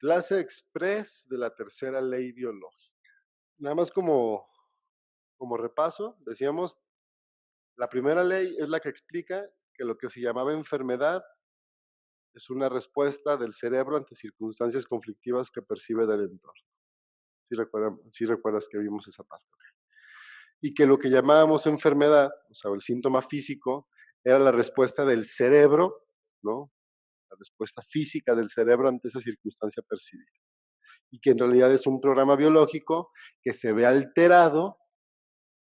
Clase express de la tercera ley biológica. Nada más como repaso, decíamos, la primera ley es la que explica que lo que se llamaba enfermedad es una respuesta del cerebro ante circunstancias conflictivas que percibe del entorno. Sí recuerdas que vimos esa parte. Y que lo que llamábamos enfermedad, o sea, el síntoma físico, era la respuesta del cerebro, ¿no? La respuesta física del cerebro ante esa circunstancia percibida. Y que en realidad es un programa biológico que se ve alterado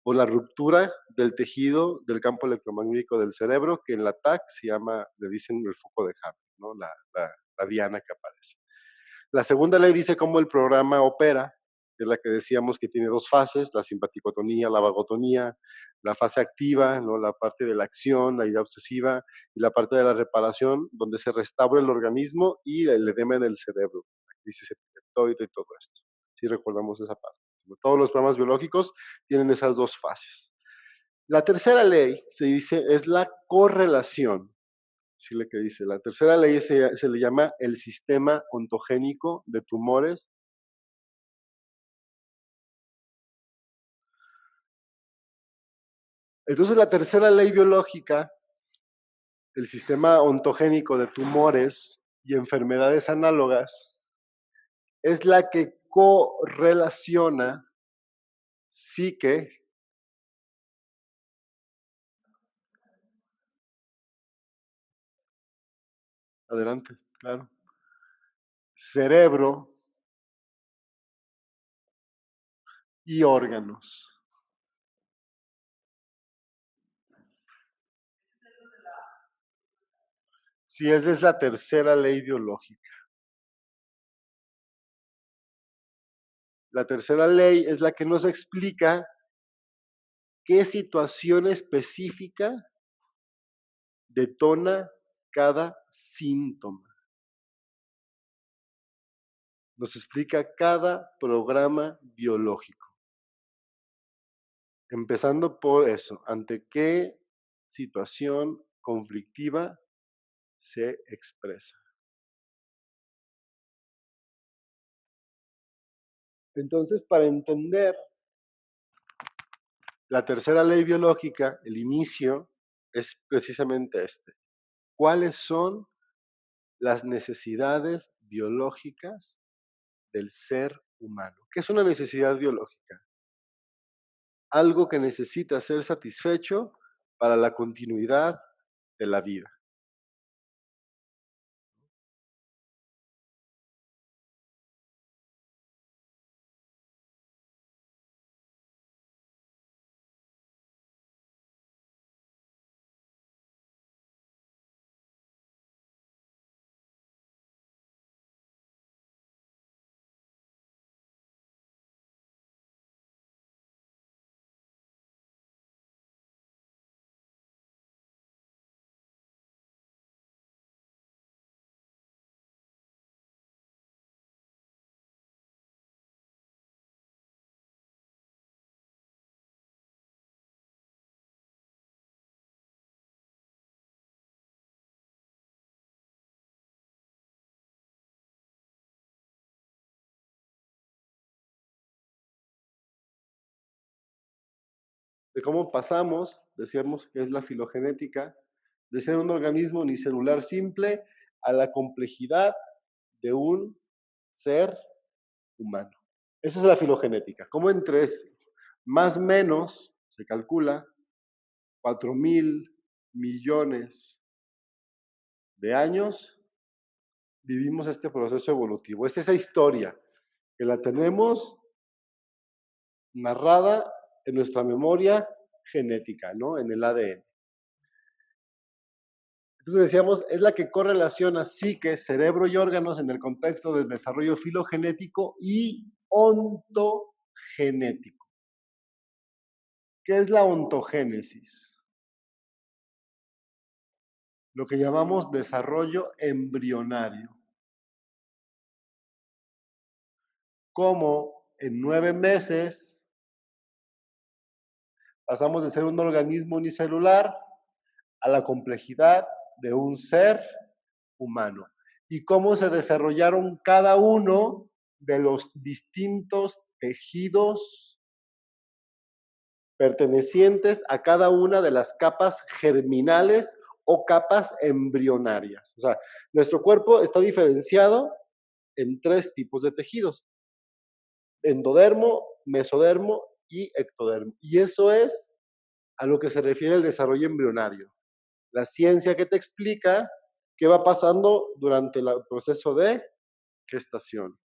por la ruptura del tejido del campo electromagnético del cerebro, que en la TAC se llama, le dicen el foco de Hubble, ¿no? La diana que aparece. La segunda ley dice cómo el programa opera, que es la que decíamos que tiene dos fases, la simpaticotonía, la vagotonía, la fase activa, ¿no? La parte de la acción, la idea obsesiva, y la parte de la reparación, donde se restaura el organismo y el edema en el cerebro, la crisis epileptoide y todo esto. Sí recordamos esa parte. Todos los programas biológicos tienen esas dos fases. La tercera ley se dice es la correlación. Sí, lo que dice. La tercera ley se le llama el sistema ontogénico de tumores. Entonces, la tercera ley biológica, el sistema ontogénico de tumores y enfermedades análogas, es la que correlaciona psique, adelante, claro, cerebro y órganos. Sí, esa es la tercera ley biológica. La tercera ley es la que nos explica qué situación específica detona cada síntoma. Nos explica cada programa biológico. Empezando por eso, ante qué situación conflictiva se expresa. Entonces, para entender la tercera ley biológica, el inicio es precisamente este. ¿Cuáles son las necesidades biológicas del ser humano? ¿Qué es una necesidad biológica? Algo que necesita ser satisfecho para la continuidad de la vida. De cómo pasamos, decíamos que es la filogenética, de ser un organismo unicelular simple a la complejidad de un ser humano. Esa es la filogenética. Como en tres, más o menos, se calcula, 4.000 millones de años, vivimos este proceso evolutivo. Es esa historia que la tenemos narrada en nuestra memoria genética, ¿no? En el ADN. Entonces decíamos, es la que correlaciona psique, cerebro y órganos en el contexto del desarrollo filogenético y ontogenético. ¿Qué es la ontogénesis? Lo que llamamos desarrollo embrionario. Como en 9 meses pasamos de ser un organismo unicelular a la complejidad de un ser humano. y cómo se desarrollaron cada uno de los distintos tejidos pertenecientes a cada una de las capas germinales o capas embrionarias. O sea, nuestro cuerpo está diferenciado en 3 tipos de tejidos: endodermo, mesodermo y ectodermo. Y eso es a lo que se refiere el desarrollo embrionario. La ciencia que te explica qué va pasando durante el proceso de gestación.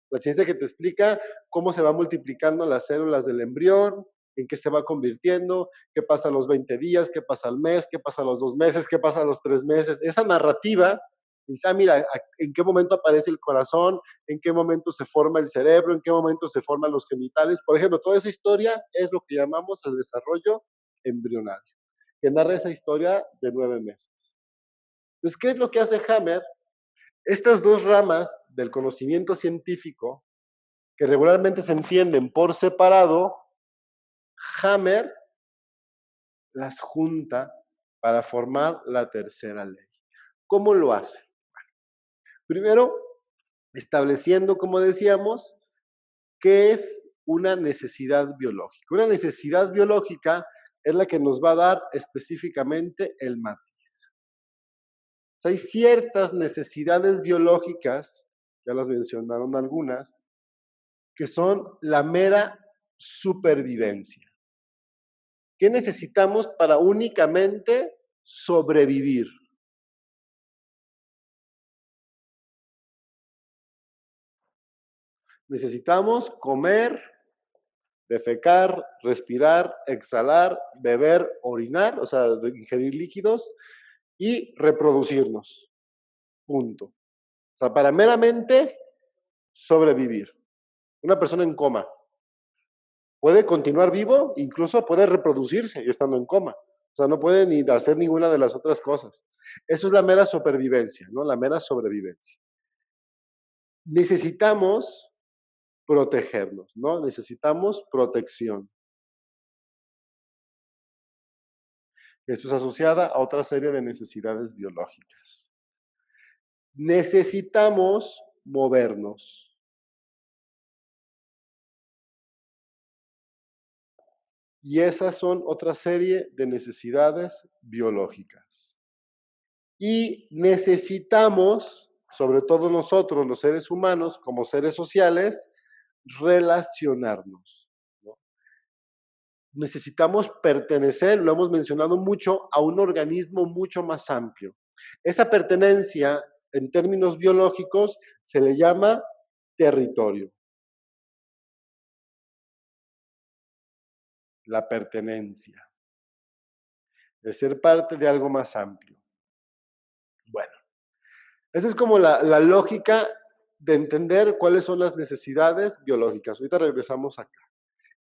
La ciencia que te explica cómo se va multiplicando las células del embrión, en qué se va convirtiendo, qué pasa a los 20 días, qué pasa al mes, qué pasa a los 2 meses, qué pasa a los 3 meses. Esa narrativa dice, mira, en qué momento aparece el corazón, en qué momento se forma el cerebro, en qué momento se forman los genitales. Por ejemplo, toda esa historia es lo que llamamos el desarrollo embrionario, que narra esa historia de 9 meses. Entonces, ¿qué es lo que hace Hammer? Estas 2 ramas del conocimiento científico, que regularmente se entienden por separado, Hammer las junta para formar la tercera ley. ¿Cómo lo hace? Primero, estableciendo, como decíamos, qué es una necesidad biológica. Una necesidad biológica es la que nos va a dar específicamente el matiz. O sea, hay ciertas necesidades biológicas, ya las mencionaron algunas, que son la mera supervivencia. ¿Qué necesitamos para únicamente sobrevivir? Necesitamos comer, defecar, respirar, exhalar, beber, orinar, o sea, ingerir líquidos y reproducirnos. Punto. O sea, para meramente sobrevivir. Una persona en coma puede continuar vivo, incluso puede reproducirse estando en coma. O sea, no puede ni hacer ninguna de las otras cosas. Eso es la mera supervivencia, ¿no? La mera sobrevivencia. Necesitamos protegernos, ¿no? Necesitamos protección. Esto es asociada a otra serie de necesidades biológicas. Necesitamos movernos. Y esas son otra serie de necesidades biológicas. Y necesitamos, sobre todo nosotros, los seres humanos, como seres sociales, relacionarnos, ¿no? Necesitamos pertenecer, lo hemos mencionado mucho, a un organismo mucho más amplio. Esa pertenencia, en términos biológicos, se le llama territorio. La pertenencia, de ser parte de algo más amplio. Bueno, esa es como la lógica de entender cuáles son las necesidades biológicas. Ahorita regresamos acá.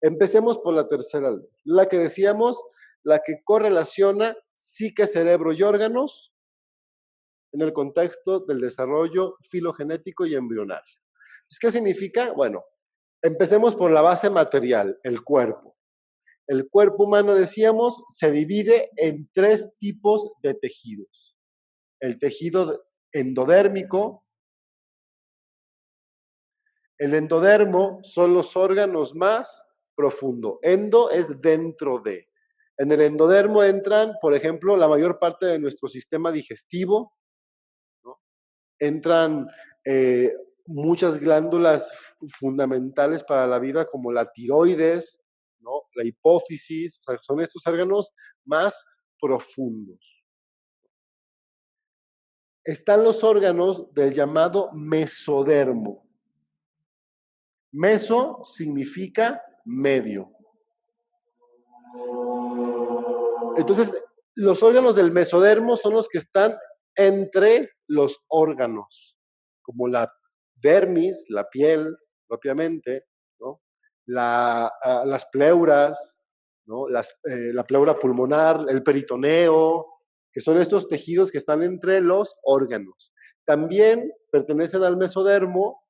Empecemos por la tercera ley, la que decíamos, la que correlaciona psique, cerebro y órganos en el contexto del desarrollo filogenético y embrionario. ¿Qué significa? Bueno, empecemos por la base material, el cuerpo. El cuerpo humano, decíamos, se divide en 3 tipos de tejidos. El tejido endodérmico. El endodermo son los órganos más profundos. Endo es dentro de. En el endodermo entran, por ejemplo, la mayor parte de nuestro sistema digestivo, ¿no? Entran muchas glándulas fundamentales para la vida, como la tiroides, ¿no? La hipófisis, o sea, son estos órganos más profundos. Están los órganos del llamado mesodermo. Meso significa medio. Entonces, los órganos del mesodermo son los que están entre los órganos, como la dermis, la piel propiamente, ¿no? Las pleuras, ¿no? La pleura pulmonar, el peritoneo, que son estos tejidos que están entre los órganos. También pertenecen al mesodermo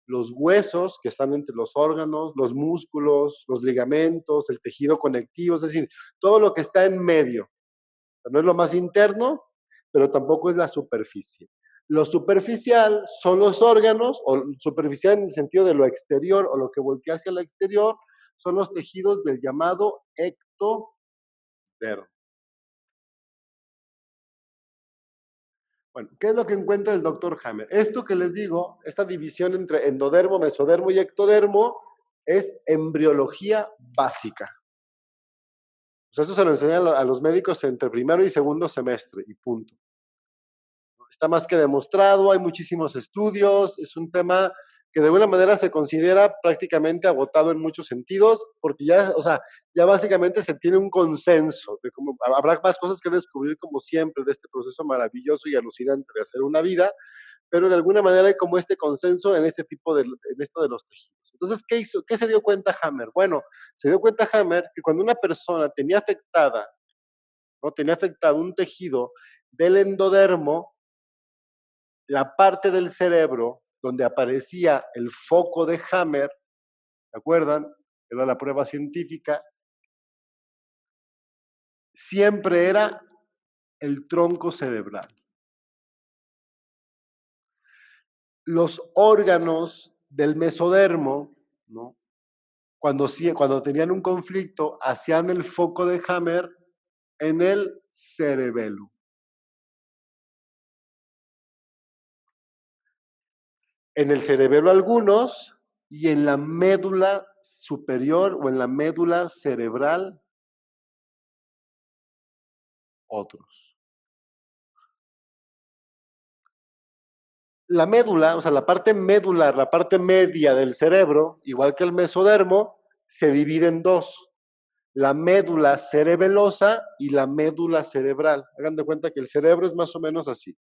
los huesos que están entre los órganos, los músculos, los ligamentos, el tejido conectivo, es decir, todo lo que está en medio. No es lo más interno, pero tampoco es la superficie. Lo superficial son los órganos, o superficial en el sentido de lo exterior o lo que voltea hacia el exterior, son los tejidos del llamado ectodermo. Bueno, ¿qué es lo que encuentra el doctor Hammer? Esto que les digo, esta división entre endodermo, mesodermo y ectodermo, es embriología básica. O sea, eso se lo enseñan a los médicos entre primero y segundo semestre, y punto. Está más que demostrado, hay muchísimos estudios, es un tema que de alguna manera se considera prácticamente agotado en muchos sentidos, porque ya, o sea, ya básicamente se tiene un consenso de cómo habrá más cosas que descubrir como siempre de este proceso maravilloso y alucinante de hacer una vida, pero de alguna manera hay como este consenso en este tipo de, en esto de los tejidos. Entonces, ¿qué hizo? ¿Qué se dio cuenta Hammer? Bueno, se dio cuenta Hammer que cuando una persona tenía afectada, ¿no? Tenía afectado un tejido del endodermo, la parte del cerebro donde aparecía el foco de Hammer, ¿se acuerdan? Era la prueba científica, siempre era el tronco cerebral. Los órganos del mesodermo, ¿no? Cuando tenían un conflicto, hacían el foco de Hammer en el cerebelo. En el cerebelo algunos y en la médula superior o en la médula cerebral otros. La médula, o sea, la parte medular, la parte media del cerebro, igual que el mesodermo, se divide en dos. La médula cerebelosa y la médula cerebral. Hagan de cuenta que el cerebro es más o menos así.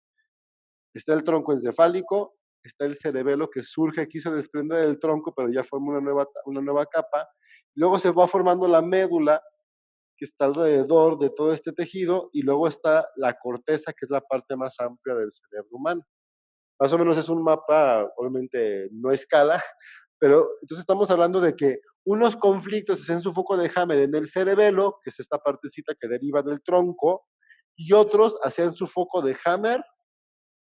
Está el tronco encefálico, está el cerebelo que surge aquí, se desprende del tronco, pero ya forma una nueva capa. Luego se va formando la médula que está alrededor de todo este tejido y luego está la corteza, que es la parte más amplia del cerebro humano. Más o menos es un mapa, obviamente no a escala, pero entonces estamos hablando de que unos conflictos hacen su foco de Hammer en el cerebelo, que es esta partecita que deriva del tronco, y otros hacían su foco de Hammer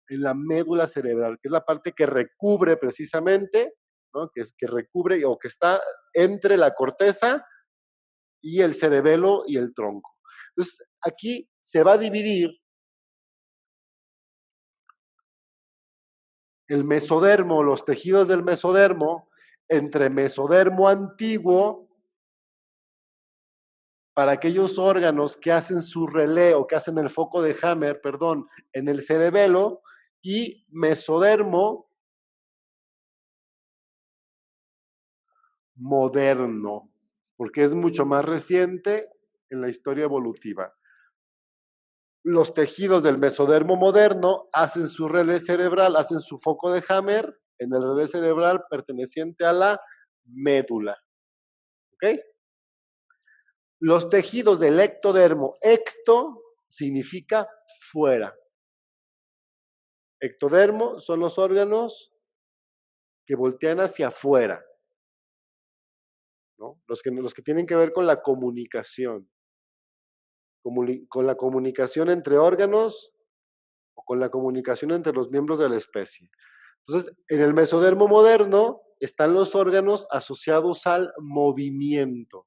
en la médula cerebral, que es la parte que recubre precisamente, ¿no? que recubre o que está entre la corteza y el cerebelo y el tronco. Entonces, aquí se va a dividir el mesodermo, los tejidos del mesodermo, entre mesodermo antiguo, para aquellos órganos que hacen su relé o que hacen el foco de Hammer, perdón, en el cerebelo, y mesodermo moderno, porque es mucho más reciente en la historia evolutiva. Los tejidos del mesodermo moderno hacen su relé cerebral, hacen su foco de Hammer en el relé cerebral perteneciente a la médula. ¿Ok? Los tejidos del ectodermo, ecto significa fuera. Ectodermo son los órganos que voltean hacia afuera, ¿no? Los que tienen que ver con la comunicación, con la comunicación entre órganos o con la comunicación entre los miembros de la especie. Entonces, en el mesodermo moderno están los órganos asociados al movimiento,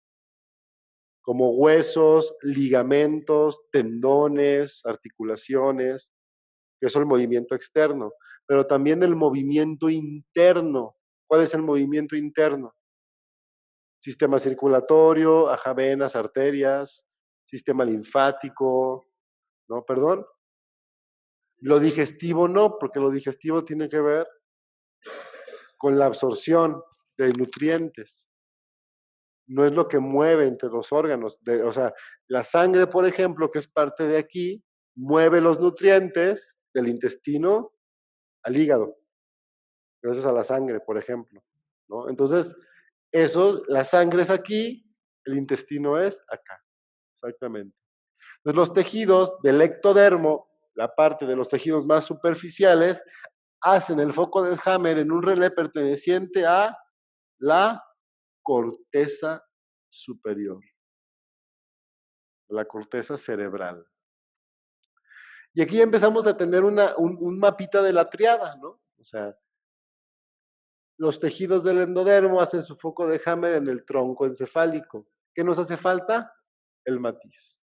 como huesos, ligamentos, tendones, articulaciones, que es el movimiento externo, pero también el movimiento interno. ¿Cuál es el movimiento interno? Sistema circulatorio, ajá, venas, arterias, sistema linfático, ¿no? Perdón. Lo digestivo no, porque lo digestivo tiene que ver con la absorción de nutrientes. No es lo que mueve entre los órganos. O sea, la sangre, por ejemplo, que es parte de aquí, mueve los nutrientes del intestino al hígado, gracias a la sangre, por ejemplo, ¿no? Entonces, eso, la sangre es aquí, el intestino es acá, exactamente. Entonces, los tejidos del ectodermo, la parte de los tejidos más superficiales, hacen el foco de Hammer en un relé perteneciente a la corteza superior, la corteza cerebral. Y aquí ya empezamos a tener un mapita de la triada, ¿no? O sea, los tejidos del endodermo hacen su foco de Hammer en el tronco encefálico. ¿Qué nos hace falta? El matiz.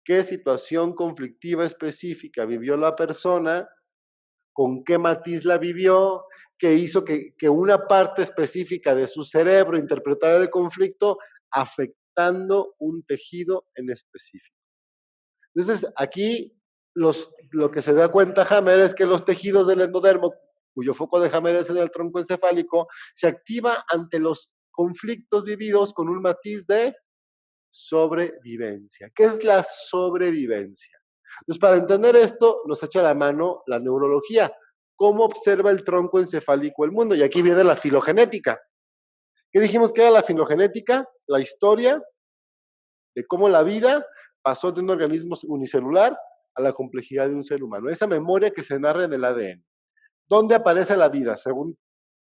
¿Qué situación conflictiva específica vivió la persona? ¿Con qué matiz la vivió? ¿Qué hizo que una parte específica de su cerebro interpretara el conflicto afectando un tejido en específico? Entonces, aquí lo que se da cuenta Hammer es que los tejidos del endodermo, cuyo foco de Hammer es en el tronco encefálico, se activa ante los conflictos vividos con un matiz de sobrevivencia. ¿Qué es la sobrevivencia? Entonces, para entender esto, nos echa la mano la neurología. ¿Cómo observa el tronco encefálico el mundo? Y aquí viene la filogenética. ¿Qué dijimos que era la filogenética? La historia de cómo la vida pasó de un organismo unicelular a la complejidad de un ser humano. Esa memoria que se narra en el ADN. ¿Dónde aparece la vida? Según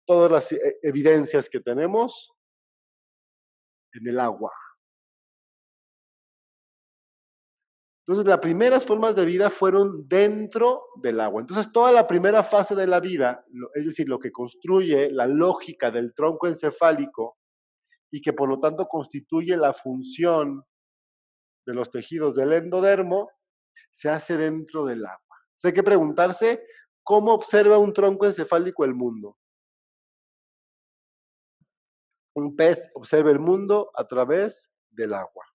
todas las evidencias que tenemos, en el agua. Entonces, las primeras formas de vida fueron dentro del agua. Entonces, toda la primera fase de la vida, es decir, lo que construye la lógica del tronco encefálico y que por lo tanto constituye la función de los tejidos del endodermo, se hace dentro del agua. Entonces, hay que preguntarse cómo observa un tronco encefálico el mundo. Un pez observa el mundo a través del agua,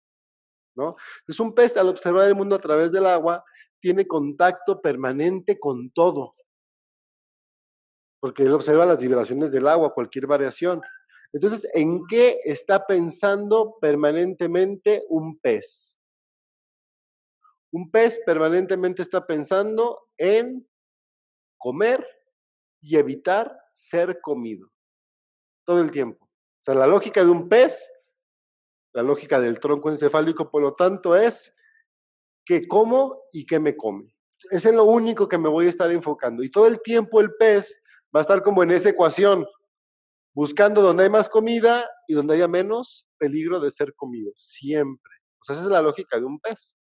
¿no? Entonces, un pez al observar el mundo a través del agua tiene contacto permanente con todo, porque él observa las vibraciones del agua, cualquier variación. Entonces, ¿en qué está pensando permanentemente un pez? Un pez permanentemente está pensando en comer y evitar ser comido, todo el tiempo. O sea, la lógica de un pez, la lógica del tronco encefálico, por lo tanto, es qué como y qué me come. Es en lo único que me voy a estar enfocando. Y todo el tiempo el pez va a estar como en esa ecuación, buscando donde hay más comida y donde haya menos peligro de ser comido, siempre. O sea, esa es la lógica de un pez.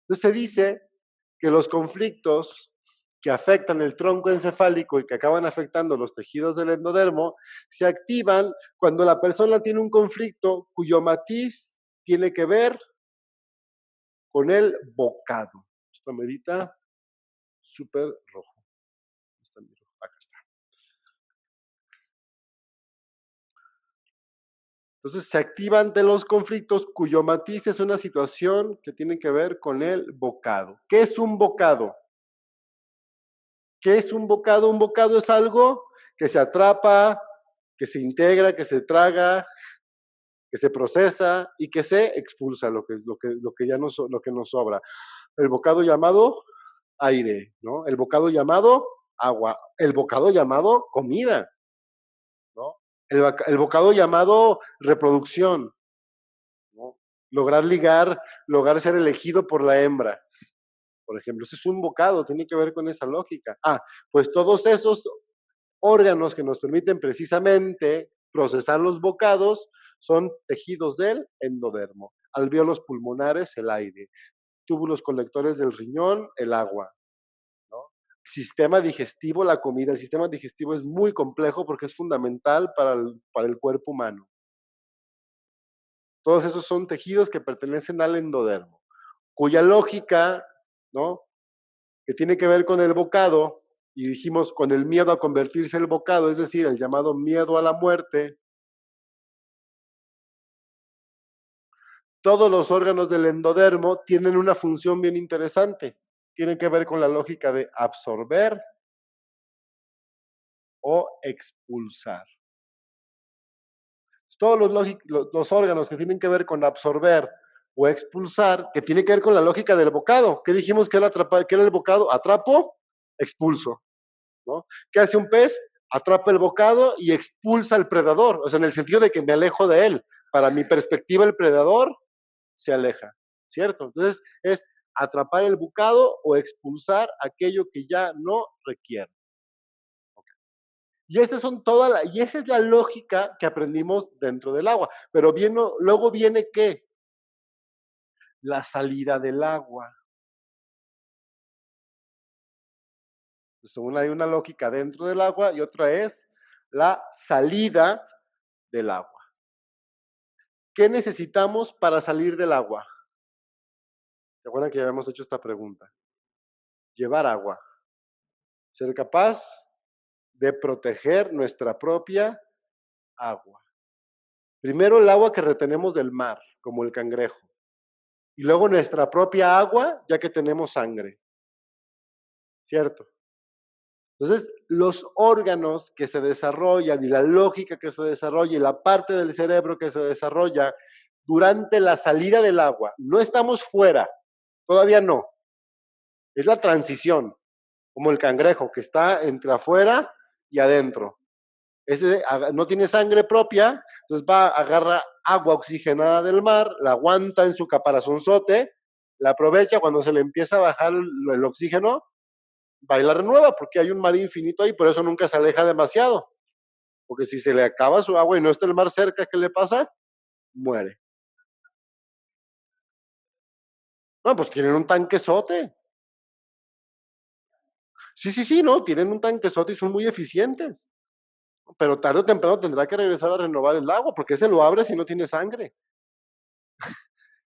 Entonces se dice que los conflictos que afectan el tronco encefálico y que acaban afectando los tejidos del endodermo se activan cuando la persona tiene un conflicto cuyo matiz tiene que ver con el bocado. Esto medita súper rojo. Está mi rojo. Acá está. Entonces se activan de los conflictos cuyo matiz es una situación que tiene que ver con el bocado. ¿Qué es un bocado? ¿Qué es un bocado? Un bocado es algo que se atrapa, que se integra, que se traga, que se procesa y que se expulsa, lo que ya nos, lo que nos sobra. El bocado llamado aire, ¿no? El bocado llamado agua, el bocado llamado comida, ¿no? El bocado llamado reproducción, ¿no? Lograr ligar, lograr ser elegido por la hembra, por ejemplo. Eso es un bocado, tiene que ver con esa lógica. Ah, pues todos esos órganos que nos permiten precisamente procesar los bocados son tejidos del endodermo, alvéolos pulmonares, el aire, túbulos colectores del riñón, el agua, ¿no? Sistema digestivo, la comida. El sistema digestivo es muy complejo porque es fundamental para el cuerpo humano. Todos esos son tejidos que pertenecen al endodermo, cuya lógica, ¿no? Que tiene que ver con el bocado, y dijimos con el miedo a convertirse el bocado, es decir, el llamado miedo a la muerte. Todos los órganos del endodermo tienen una función bien interesante. Tienen que ver con la lógica de absorber o expulsar. Todos los órganos que tienen que ver con absorber o expulsar, que tiene que ver con la lógica del bocado. ¿Qué dijimos que era, que era el bocado? Atrapo, expulso, ¿no? ¿Qué hace un pez? Atrapa el bocado y expulsa al predador, o sea, en el sentido de que me alejo de él. Para mi perspectiva, el predador se aleja, ¿cierto? Entonces, es atrapar el bocado o expulsar aquello que ya no requiere. Y esa es la lógica que aprendimos dentro del agua. Pero luego viene ¿qué? La salida del agua. Entonces, hay una lógica dentro del agua y otra es la salida del agua. ¿Qué necesitamos para salir del agua? ¿Se acuerdan que ya habíamos hecho esta pregunta? Llevar agua. Ser capaz de proteger nuestra propia agua. Primero el agua que retenemos del mar, como el cangrejo. Y luego nuestra propia agua, ya que tenemos sangre. ¿Cierto? Entonces, los órganos que se desarrollan y la lógica que se desarrolla y la parte del cerebro que se desarrolla durante la salida del agua, no estamos fuera, todavía no, es la transición, como el cangrejo que está entre afuera y adentro. Ese no tiene sangre propia, entonces agarra agua oxigenada del mar, la aguanta en su caparazonzote, la aprovecha cuando se le empieza a bajar el oxígeno, va y la renueva porque hay un mar infinito ahí, por eso nunca se aleja demasiado. Porque si se le acaba su agua y no está el mar cerca, ¿qué le pasa? Muere. No, pues tienen un tanquesote. Sí, sí, sí, no, tienen un tanquesote y son muy eficientes. Pero tarde o temprano tendrá que regresar a renovar el agua, porque se lo abre si no tiene sangre.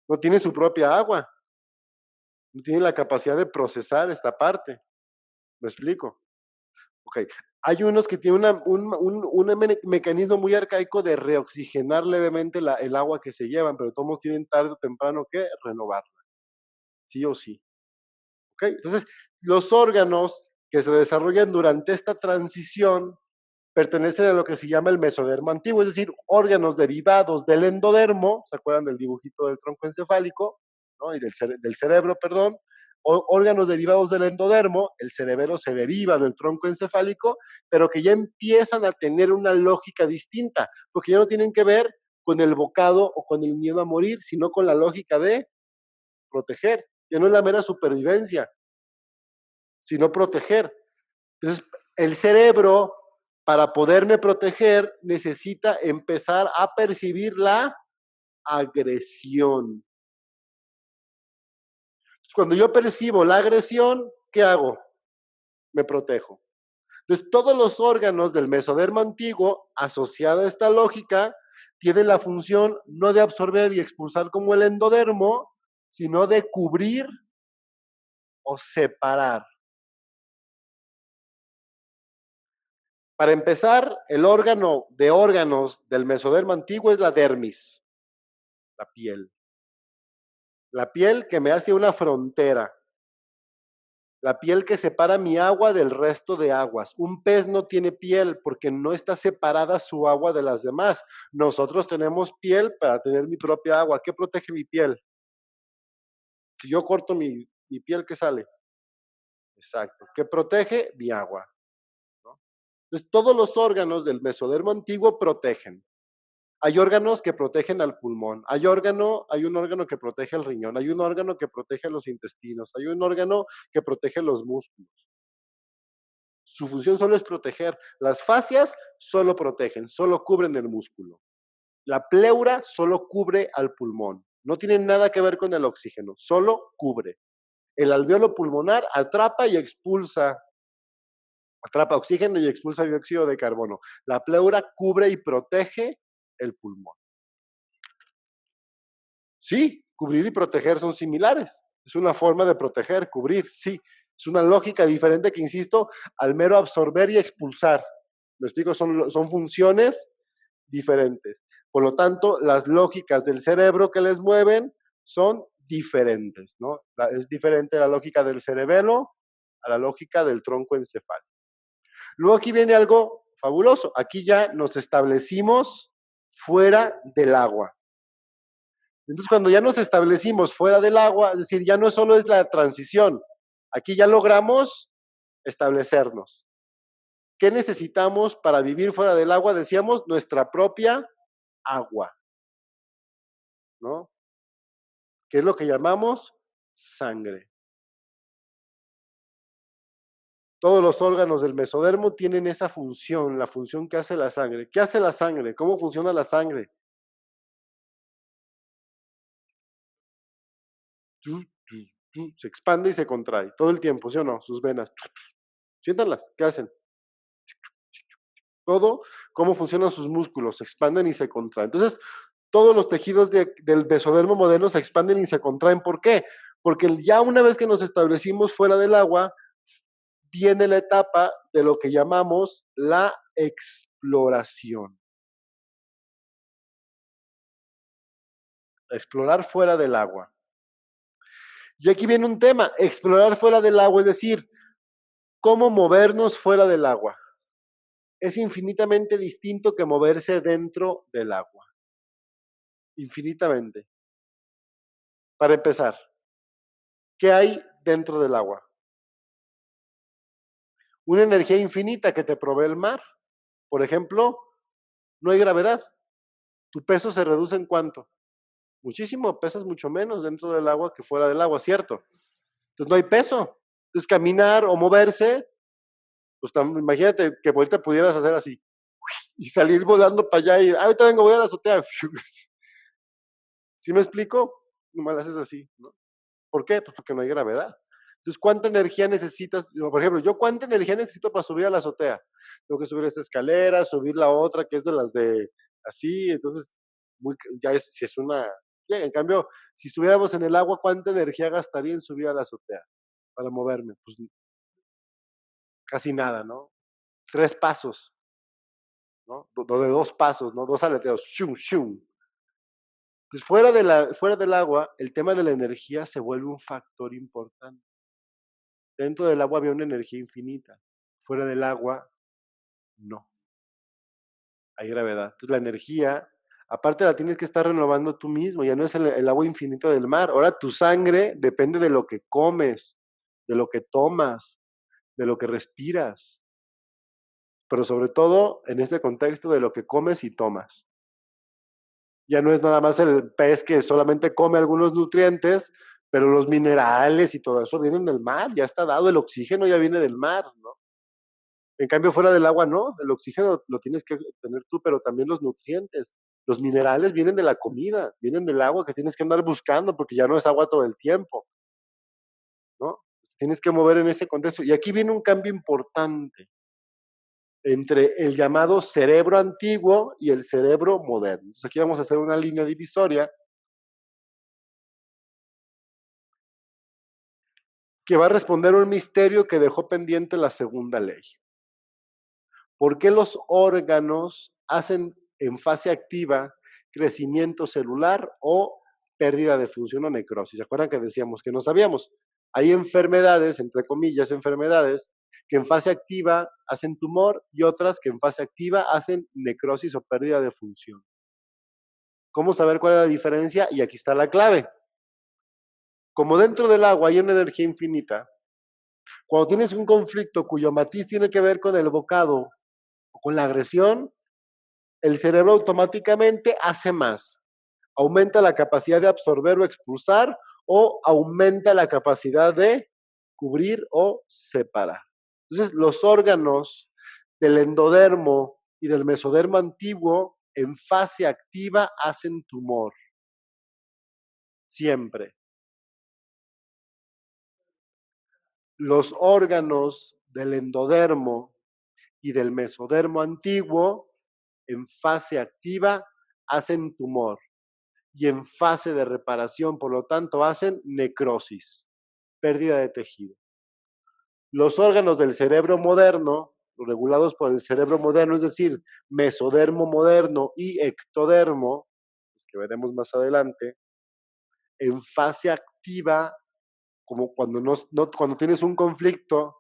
No tiene su propia agua. No tiene la capacidad de procesar esta parte. ¿Me explico? Ok. Hay unos que tienen un mecanismo muy arcaico de reoxigenar levemente el agua que se llevan, pero todos tienen tarde o temprano que renovarla. Sí o sí. ¿Ok? Entonces, los órganos que se desarrollan durante esta transición pertenecen a lo que se llama el mesodermo antiguo, es decir, órganos derivados del endodermo, ¿se acuerdan del dibujito del tronco encefálico? ¿No? Y del cerebro, perdón. Órganos derivados del endodermo, el cerebelo se deriva del tronco encefálico, pero que ya empiezan a tener una lógica distinta, porque ya no tienen que ver con el bocado o con el miedo a morir, sino con la lógica de proteger, que no es la mera supervivencia, sino proteger. Entonces, el cerebro, para poderme proteger, necesita empezar a percibir la agresión. Cuando yo percibo la agresión, ¿qué hago? Me protejo. Entonces, todos los órganos del mesodermo antiguo, asociada a esta lógica, tienen la función no de absorber y expulsar como el endodermo, sino de cubrir o separar. Para empezar, el órgano de órganos del mesodermo antiguo es la dermis, la piel. La piel que me hace una frontera. La piel que separa mi agua del resto de aguas. Un pez no tiene piel porque no está separada su agua de las demás. Nosotros tenemos piel para tener mi propia agua. ¿Qué protege mi piel? Si yo corto mi piel, ¿qué sale? Exacto. ¿Qué protege? Mi agua, ¿no? Entonces, todos los órganos del mesodermo antiguo protegen. Hay órganos que protegen al pulmón, hay un órgano que protege el riñón, hay un órgano que protege los intestinos, hay un órgano que protege los músculos. Su función solo es proteger. Las fascias solo protegen, solo cubren el músculo. La pleura solo cubre al pulmón. No tiene nada que ver con el oxígeno, solo cubre. El alveolo pulmonar atrapa y expulsa, atrapa oxígeno y expulsa dióxido de carbono. La pleura cubre y protege el pulmón. Sí, cubrir y proteger son similares. Es una forma de proteger, cubrir, sí. Es una lógica diferente que, insisto, al mero absorber y expulsar. Me explico, son funciones diferentes. Por lo tanto, las lógicas del cerebro que les mueven son diferentes, ¿no? Es diferente la lógica del cerebelo a la lógica del tronco encefálico. Luego aquí viene algo fabuloso. Aquí ya nos establecimos fuera del agua. Entonces, cuando ya nos establecimos fuera del agua, es decir, ya no solo es la transición, aquí ya logramos establecernos. ¿Qué necesitamos para vivir fuera del agua? Decíamos, nuestra propia agua, ¿no? ¿Qué es lo que llamamos? Sangre. Todos los órganos del mesodermo tienen esa función, la función que hace la sangre. ¿Qué hace la sangre? ¿Cómo funciona la sangre? Se expande y se contrae todo el tiempo, ¿sí o no? Sus venas. Siéntanlas, ¿qué hacen? Todo, cómo funcionan sus músculos, se expanden y se contraen. Entonces, todos los tejidos del mesodermo moderno se expanden y se contraen. ¿Por qué? Porque ya una vez que nos establecimos fuera del agua, viene la etapa de lo que llamamos la exploración. Explorar fuera del agua. Y aquí viene un tema, explorar fuera del agua, es decir, cómo movernos fuera del agua. Es infinitamente distinto que moverse dentro del agua. Infinitamente. Para empezar, ¿qué hay dentro del agua? Una energía infinita que te provee el mar. Por ejemplo, no hay gravedad. Tu peso se reduce en cuánto? Muchísimo, pesas mucho menos dentro del agua que fuera del agua, ¿cierto? Entonces no hay peso. Entonces caminar o moverse, pues imagínate que ahorita pudieras hacer así y salir volando para allá y ahorita vengo, voy a la azotea. ¿Sí me explico? Nomás lo haces así, ¿no? ¿Por qué? Pues porque no hay gravedad. Entonces, ¿cuánta energía necesitas? Por ejemplo, ¿yo cuánta energía necesito para subir a la azotea? Tengo que subir esta escalera, subir la otra, que es de las de así, entonces, ya es, si es una... Bien, en cambio, si estuviéramos en el agua, ¿cuánta energía gastaría en subir a la azotea para moverme? Pues casi nada, ¿no? 3 pasos, ¿no? De 2 pasos, ¿no? 2 aleteos, shum, shum. Pues fuera del agua, el tema de la energía se vuelve un factor importante. Dentro del agua había una energía infinita. Fuera del agua, no. Hay gravedad. Entonces la energía, aparte la tienes que estar renovando tú mismo. Ya no es el agua infinita del mar. Ahora tu sangre depende de lo que comes, de lo que tomas, de lo que respiras. Pero sobre todo en este contexto de lo que comes y tomas. Ya no es nada más el pez que solamente come algunos nutrientes, pero los minerales y todo eso vienen del mar, ya está dado, el oxígeno ya viene del mar, ¿no? En cambio, fuera del agua no, el oxígeno lo tienes que tener tú, pero también los nutrientes. Los minerales vienen de la comida, vienen del agua que tienes que andar buscando porque ya no es agua todo el tiempo, ¿no? Tienes que mover en ese contexto. Y aquí viene un cambio importante entre el llamado cerebro antiguo y el cerebro moderno. Entonces aquí vamos a hacer una línea divisoria que va a responder un misterio que dejó pendiente la segunda ley. ¿Por qué los órganos hacen en fase activa crecimiento celular o pérdida de función o necrosis? ¿Se acuerdan que decíamos que no sabíamos? Hay enfermedades, entre comillas, enfermedades, que en fase activa hacen tumor y otras que en fase activa hacen necrosis o pérdida de función. ¿Cómo saber cuál es la diferencia? Y aquí está la clave. Como dentro del agua hay una energía infinita, cuando tienes un conflicto cuyo matiz tiene que ver con el bocado o con la agresión, el cerebro automáticamente hace más. Aumenta la capacidad de absorber o expulsar o aumenta la capacidad de cubrir o separar. Entonces, los órganos del endodermo y del mesodermo antiguo en fase activa hacen tumor. Siempre. Los órganos del endodermo y del mesodermo antiguo en fase activa hacen tumor y en fase de reparación, por lo tanto, hacen necrosis, pérdida de tejido. Los órganos del cerebro moderno, regulados por el cerebro moderno, es decir, mesodermo moderno y ectodermo, que veremos más adelante, en fase activa, como cuando tienes un conflicto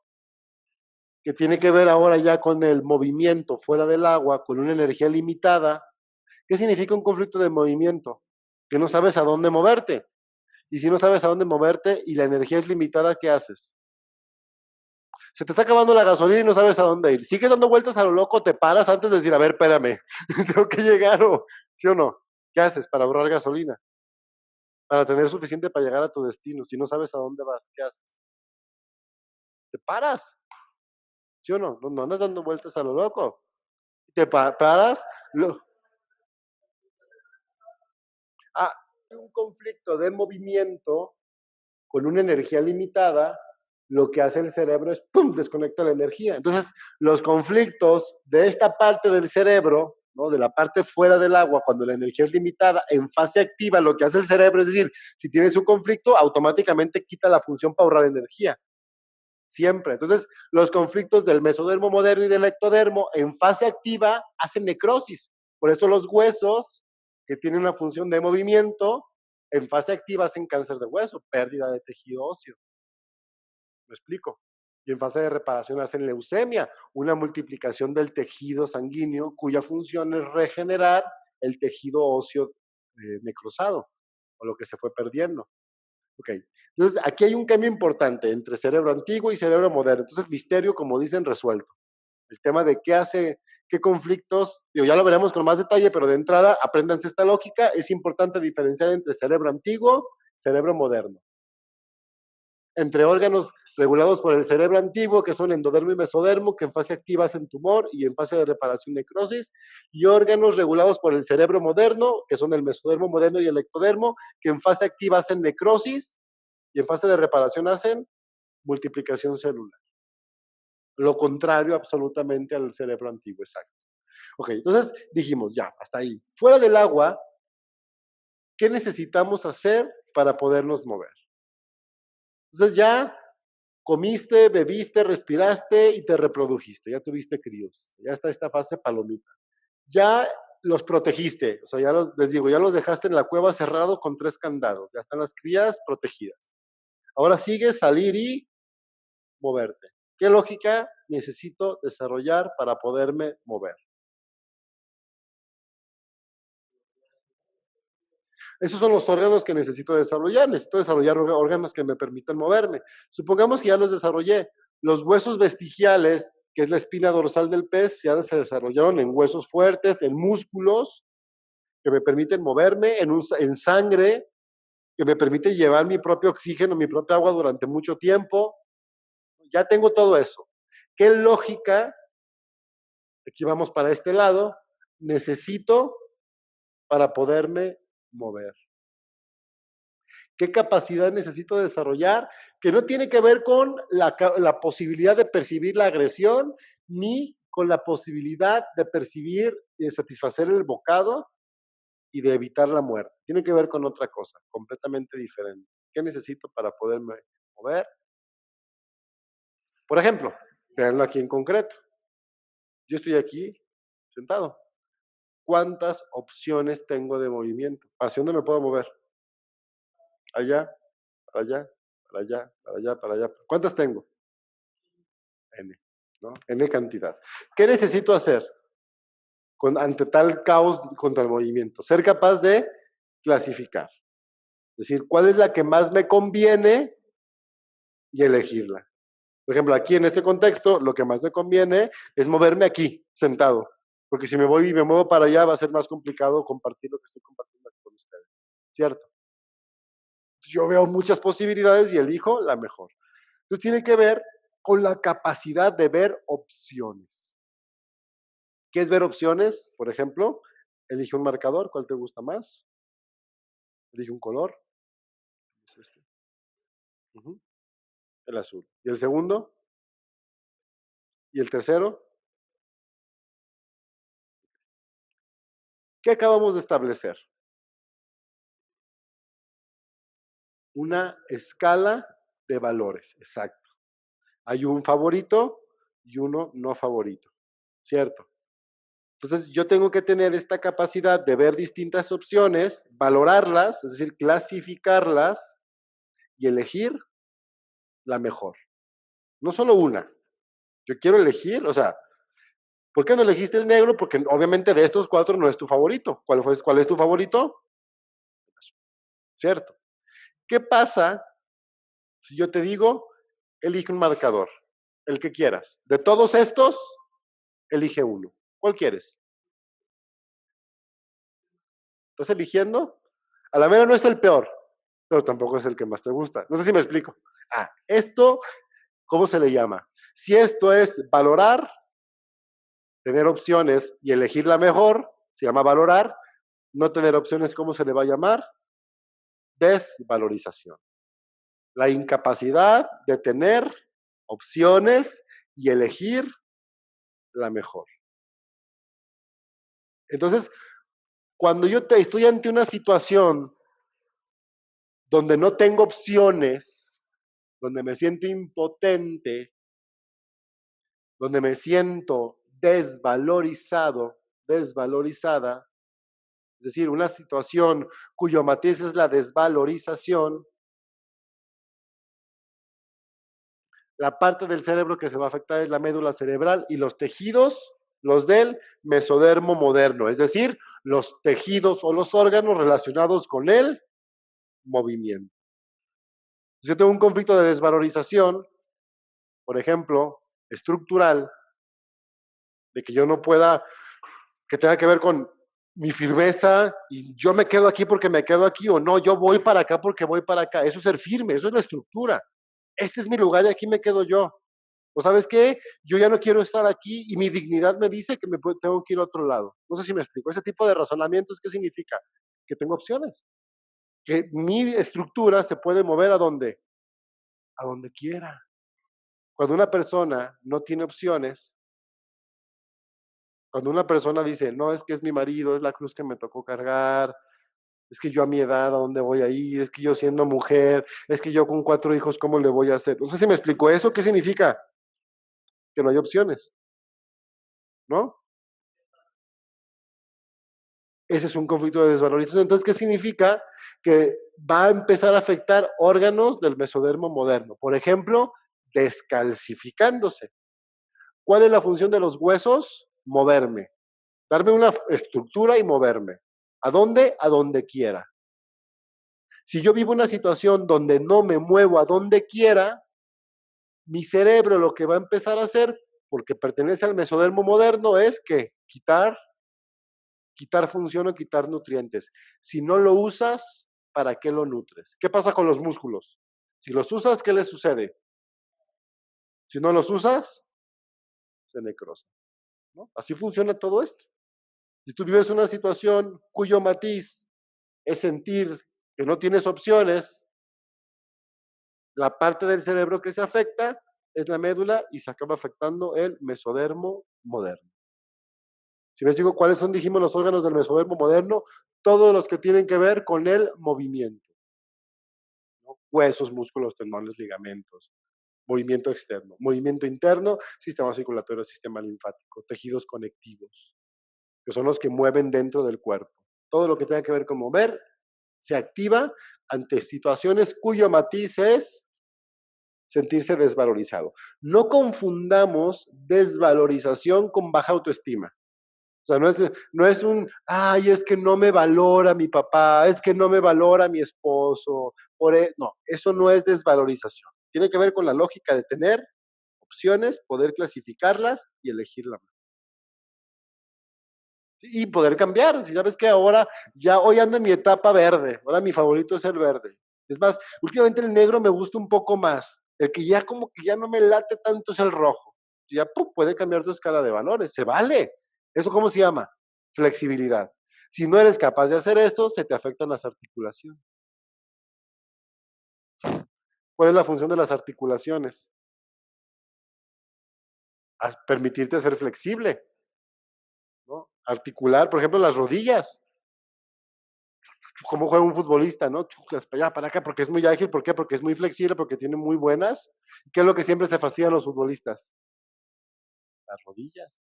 que tiene que ver ahora ya con el movimiento fuera del agua, con una energía limitada. ¿Qué significa un conflicto de movimiento? Que no sabes a dónde moverte. Y si no sabes a dónde moverte y la energía es limitada, ¿qué haces? Se te está acabando la gasolina y no sabes a dónde ir. Sigues dando vueltas a lo loco, te paras antes de decir, a ver, espérame, tengo que llegar o, ¿sí o no? ¿Qué haces para ahorrar gasolina? Para tener suficiente para llegar a tu destino. Si no sabes a dónde vas, ¿qué haces? Te paras, ¿sí o no? No andas dando vueltas a lo loco. Te paras, hay un conflicto de movimiento con una energía limitada lo que hace el cerebro es, ¡pum!, desconecta la energía. Entonces, los conflictos de esta parte del cerebro, ¿no?, de la parte fuera del agua, cuando la energía es limitada, en fase activa, lo que hace el cerebro es decir, si tienes un conflicto, automáticamente quita la función para ahorrar energía. Siempre. Entonces, los conflictos del mesodermo moderno y del ectodermo en fase activa hacen necrosis. Por eso los huesos, que tienen una función de movimiento, en fase activa hacen cáncer de hueso, pérdida de tejido óseo. ¿Me explico? Y en fase de reparación hacen leucemia, una multiplicación del tejido sanguíneo cuya función es regenerar el tejido óseo necrosado o lo que se fue perdiendo. Ok, entonces aquí hay un cambio importante entre cerebro antiguo y cerebro moderno. Entonces, misterio, como dicen, resuelto. El tema de qué hace, qué conflictos, ya lo veremos con más detalle, pero de entrada, apréndanse esta lógica. Es importante diferenciar entre cerebro antiguo y cerebro moderno. Entre órganos regulados por el cerebro antiguo, que son endodermo y mesodermo, que en fase activa hacen tumor y en fase de reparación necrosis, y órganos regulados por el cerebro moderno, que son el mesodermo moderno y el ectodermo, que en fase activa hacen necrosis y en fase de reparación hacen multiplicación celular. Lo contrario absolutamente al cerebro antiguo, exacto. Ok, entonces dijimos, ya, hasta ahí. Fuera del agua, ¿qué necesitamos hacer para podernos mover? Entonces ya comiste, bebiste, respiraste y te reprodujiste, ya tuviste críos, ya está esta fase palomita. Ya los protegiste, o sea, ya les digo, ya los dejaste en la cueva cerrado con 3 candados, ya están las crías protegidas. Ahora sigue salir y moverte. ¿Qué lógica necesito desarrollar para poderme mover? Esos son los órganos que necesito desarrollar. Necesito desarrollar órganos que me permitan moverme. Supongamos que ya los desarrollé. Los huesos vestigiales, que es la espina dorsal del pez, ya se desarrollaron en huesos fuertes, en músculos, que me permiten moverme, en sangre, que me permite llevar mi propio oxígeno, mi propia agua durante mucho tiempo. Ya tengo todo eso. ¿Qué lógica, aquí vamos para este lado, necesito para poderme mover? ¿Qué capacidad necesito desarrollar? Que no tiene que ver con la posibilidad de percibir la agresión, ni con la posibilidad de percibir y de satisfacer el bocado y de evitar la muerte. Tiene que ver con otra cosa, completamente diferente. ¿Qué necesito para poderme mover? Por ejemplo, veanlo aquí en concreto. Yo estoy aquí sentado. ¿Cuántas opciones tengo de movimiento? ¿Hacia dónde me puedo mover? Allá, para allá, para allá, para allá, para allá. ¿Cuántas tengo? N, ¿no? N cantidad. ¿Qué necesito hacer ante tal caos contra el movimiento? Ser capaz de clasificar. Es decir, ¿cuál es la que más me conviene y elegirla? Por ejemplo, aquí en este contexto, lo que más me conviene es moverme aquí, sentado. Porque si me voy y me muevo para allá, va a ser más complicado compartir lo que estoy compartiendo con ustedes. ¿Cierto? Yo veo muchas posibilidades y elijo la mejor. Entonces tiene que ver con la capacidad de ver opciones. ¿Qué es ver opciones? Por ejemplo, elige un marcador, ¿cuál te gusta más? Elige un color. Es este. El azul. ¿Y el segundo? ¿Y el tercero? ¿Qué acabamos de establecer? Una escala de valores, exacto. Hay un favorito y uno no favorito, ¿cierto? Entonces yo tengo que tener esta capacidad de ver distintas opciones, valorarlas, es decir, clasificarlas y elegir la mejor. No solo una. Yo quiero elegir, o sea, ¿por qué no elegiste el negro? Porque obviamente de estos 4 no es tu favorito. ¿Cuál es tu favorito? ¿Cierto? ¿Qué pasa si yo te digo, elige un marcador, el que quieras? De todos estos, elige uno. ¿Cuál quieres? ¿Estás eligiendo? A la mera no es el peor, pero tampoco es el que más te gusta. No sé si me explico. Esto, ¿cómo se le llama? Si esto es valorar, tener opciones y elegir la mejor, se llama valorar. No tener opciones, ¿cómo se le va a llamar? Desvalorización. La incapacidad de tener opciones y elegir la mejor. Entonces, cuando yo estoy ante una situación donde no tengo opciones, donde me siento impotente, donde me siento desvalorizado, desvalorizada, es decir, una situación cuyo matiz es la desvalorización, la parte del cerebro que se va a afectar es la médula cerebral y los tejidos, los del mesodermo moderno, es decir, los tejidos o los órganos relacionados con el movimiento. Si yo tengo un conflicto de desvalorización, por ejemplo, estructural, de que yo no pueda, que tenga que ver con mi firmeza y yo me quedo aquí porque me quedo aquí o no, yo voy para acá porque voy para acá. Eso es ser firme, eso es la estructura. Este es mi lugar y aquí me quedo yo. ¿O sabes qué? Yo ya no quiero estar aquí y mi dignidad me dice que tengo que ir a otro lado. No sé si me explico. Ese tipo de razonamientos, ¿qué significa? Que tengo opciones. Que mi estructura se puede mover a donde? A donde quiera. Cuando una persona no tiene opciones, cuando una persona dice, no, es que es mi marido, es la cruz que me tocó cargar, es que yo a mi edad, ¿a dónde voy a ir? Es que yo siendo mujer, es que yo con 4 hijos, ¿cómo le voy a hacer? No sé si me explico eso, ¿qué significa? Que no hay opciones, ¿no? Ese es un conflicto de desvalorización. Entonces, ¿qué significa? Que va a empezar a afectar órganos del mesodermo moderno. Por ejemplo, descalcificándose. ¿Cuál es la función de los huesos? Moverme. Darme una estructura y moverme. ¿A dónde? A donde quiera. Si yo vivo una situación donde no me muevo a donde quiera, mi cerebro lo que va a empezar a hacer, porque pertenece al mesodermo moderno, es que quitar función o quitar nutrientes. Si no lo usas, ¿para qué lo nutres? ¿Qué pasa con los músculos? Si los usas, ¿qué les sucede? Si no los usas, se necrosan, ¿no? Así funciona todo esto. Si tú vives una situación cuyo matiz es sentir que no tienes opciones, la parte del cerebro que se afecta es la médula y se acaba afectando el mesodermo moderno. Si ves, digo, ¿cuáles son, dijimos, los órganos del mesodermo moderno? Todos los que tienen que ver con el movimiento, ¿no? Huesos, músculos, tendones, ligamentos, movimiento externo, movimiento interno, sistema circulatorio, sistema linfático, tejidos conectivos, que son los que mueven dentro del cuerpo. Todo lo que tenga que ver con mover se activa ante situaciones cuyo matiz es sentirse desvalorizado. No confundamos desvalorización con baja autoestima. O sea, no es un, ay, es que no me valora mi papá, es que no me valora mi esposo. No, eso no es desvalorización. Tiene que ver con la lógica de tener opciones, poder clasificarlas y elegirla. Y poder cambiar. Si sabes que ahora, ya hoy ando en mi etapa verde, ahora mi favorito es el verde. Es más, últimamente el negro me gusta un poco más. El que ya como que ya no me late tanto es el rojo. Ya puede cambiar tu escala de valores, se vale. ¿Eso cómo se llama? Flexibilidad. Si no eres capaz de hacer esto, se te afectan las articulaciones. ¿Cuál es la función de las articulaciones? Permitirte ser flexible, ¿no? Articular, por ejemplo, las rodillas. Cómo juega un futbolista, ¿no? Para allá, para acá, porque es muy ágil, ¿por qué? Porque es muy flexible, porque tiene muy buenas. ¿Qué es lo que siempre se fastidia a los futbolistas? Las rodillas,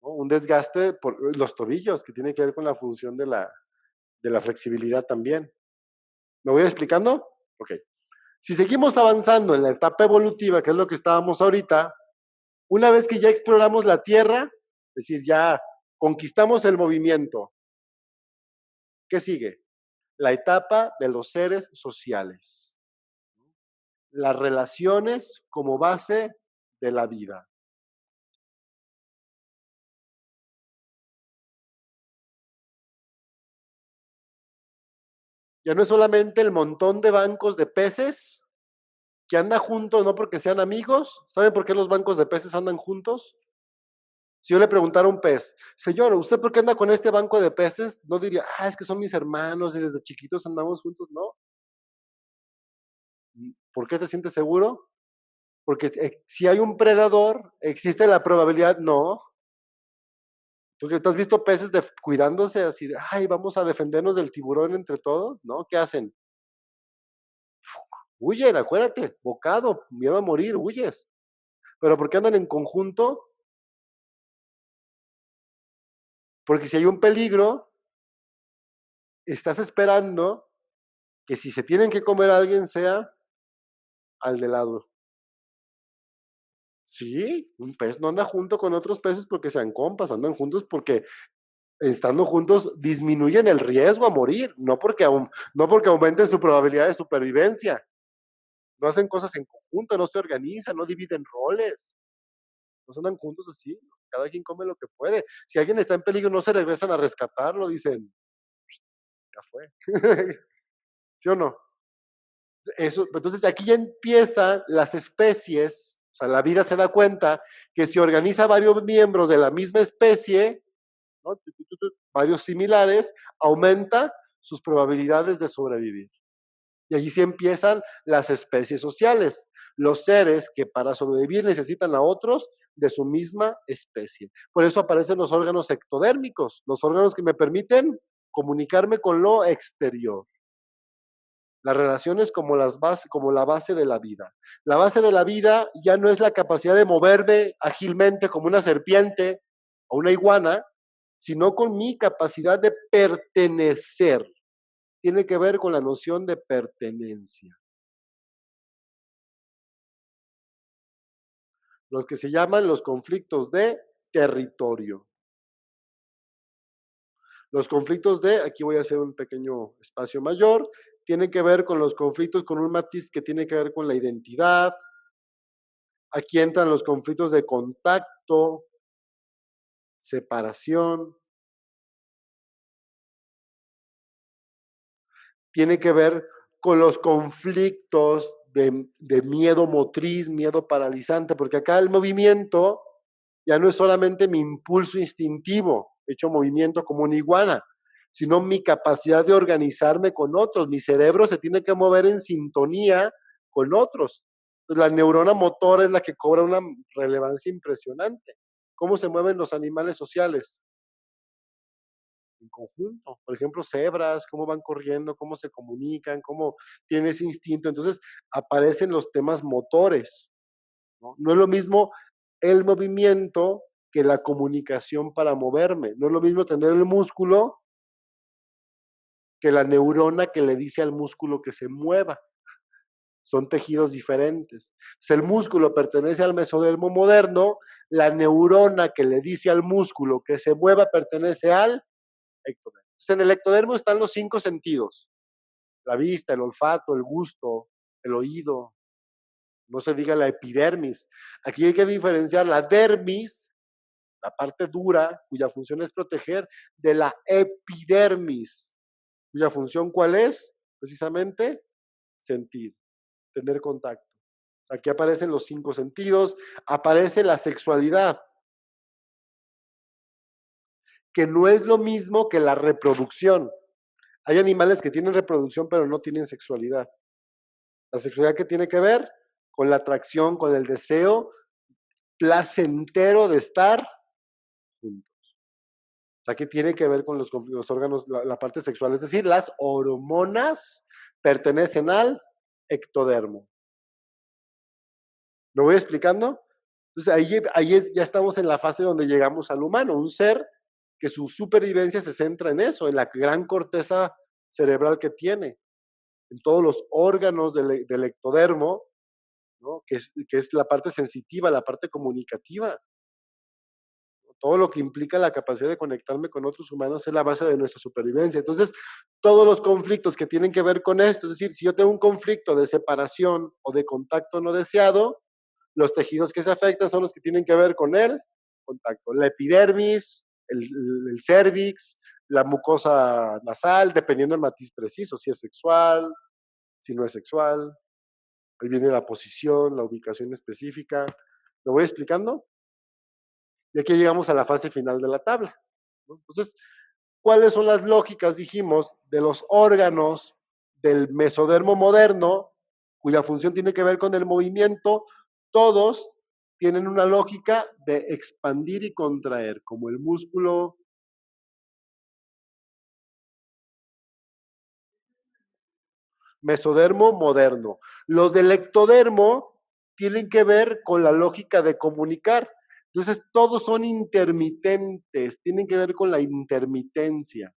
¿no? Un desgaste por los tobillos, que tiene que ver con la función de la flexibilidad también. ¿Me voy explicando? Ok. Si seguimos avanzando en la etapa evolutiva, que es lo que estábamos ahorita, una vez que ya exploramos la Tierra, es decir, ya conquistamos el movimiento, ¿qué sigue? La etapa de los seres sociales. Las relaciones como base de la vida. Ya no es solamente el montón de bancos de peces que anda juntos, no porque sean amigos. ¿Saben por qué los bancos de peces andan juntos? Si yo le preguntara a un pez, señor, ¿usted por qué anda con este banco de peces? No diría, es que son mis hermanos y desde chiquitos andamos juntos. No. ¿Por qué te sientes seguro? Porque si hay un predador, existe la probabilidad, no. Porque ¿tú has visto peces cuidándose así de, ay, vamos a defendernos del tiburón entre todos? ¿No? ¿Qué hacen? Huyen, acuérdate, bocado, miedo a morir, huyes. Pero ¿por qué andan en conjunto? Porque si hay un peligro, estás esperando que si se tienen que comer a alguien sea al de lado. Sí, un pez no anda junto con otros peces porque sean compas, andan juntos porque estando juntos disminuyen el riesgo a morir, no porque aumenten su probabilidad de supervivencia. No hacen cosas en conjunto, no se organizan, no dividen roles, no se andan juntos así, cada quien come lo que puede. Si alguien está en peligro, no se regresan a rescatarlo, dicen, ya fue. ¿Sí o no? Eso, entonces aquí ya empiezan las especies, o sea, la vida se da cuenta que si organiza varios miembros de la misma especie, ¿no? Varios similares, aumenta sus probabilidades de sobrevivir. Y allí sí empiezan las especies sociales, los seres que para sobrevivir necesitan a otros de su misma especie. Por eso aparecen los órganos ectodérmicos, los órganos que me permiten comunicarme con lo exterior. Las relaciones como la base de la vida. La base de la vida ya no es la capacidad de moverme ágilmente como una serpiente o una iguana, sino con mi capacidad de pertenecer. Tiene que ver con la noción de pertenencia. Los que se llaman los conflictos de territorio. Los conflictos aquí voy a hacer un pequeño espacio mayor, tienen que ver con los conflictos con un matiz que tiene que ver con la identidad. Aquí entran los conflictos de contacto, separación. Tiene que ver con los conflictos de miedo motriz, miedo paralizante, porque acá el movimiento ya no es solamente mi impulso instintivo, hecho movimiento como una iguana, sino mi capacidad de organizarme con otros. Mi cerebro se tiene que mover en sintonía con otros. Entonces, la neurona motora es la que cobra una relevancia impresionante. ¿Cómo se mueven los animales sociales? En conjunto. Por ejemplo, cebras, cómo van corriendo, cómo se comunican, cómo tienen ese instinto. Entonces, aparecen los temas motores. No es lo mismo el movimiento que la comunicación para moverme. No es lo mismo tener el músculo que la neurona que le dice al músculo que se mueva. Son tejidos diferentes. Entonces, el músculo pertenece al mesodermo moderno, la neurona que le dice al músculo que se mueva pertenece al ectodermo. Entonces, en el ectodermo están los 5 sentidos: la vista, el olfato, el gusto, el oído, no se diga la epidermis. Aquí hay que diferenciar la dermis, la parte dura, cuya función es proteger, de la epidermis, cuya función ¿cuál es? Precisamente sentir, tener contacto. Aquí aparecen los 5 sentidos, aparece la sexualidad, que no es lo mismo que la reproducción. Hay animales que tienen reproducción pero no tienen sexualidad. La sexualidad que tiene que ver con la atracción, con el deseo placentero de estar juntos. O sea, que tiene que ver con los órganos, la parte sexual, es decir, las hormonas pertenecen al ectodermo. ¿Lo voy explicando? Entonces ya estamos en la fase donde llegamos al humano, un ser que su supervivencia se centra en eso, en la gran corteza cerebral que tiene, en todos los órganos del ectodermo, ¿no? que es la parte sensitiva, la parte comunicativa. Todo lo que implica la capacidad de conectarme con otros humanos es la base de nuestra supervivencia. Entonces, todos los conflictos que tienen que ver con esto, es decir, si yo tengo un conflicto de separación o de contacto no deseado, los tejidos que se afectan son los que tienen que ver con el contacto. La epidermis, el cervix, la mucosa nasal, dependiendo del matiz preciso, si es sexual, si no es sexual. Ahí viene la posición, la ubicación específica. ¿Lo voy explicando? Y aquí llegamos a la fase final de la tabla, ¿no? Entonces, ¿cuáles son las lógicas, dijimos, de los órganos del mesodermo moderno, cuya función tiene que ver con el movimiento, todos tienen una lógica de expandir y contraer, como el músculo mesodermo moderno. Los del ectodermo tienen que ver con la lógica de comunicar. Entonces, todos son intermitentes, tienen que ver con la intermitencia.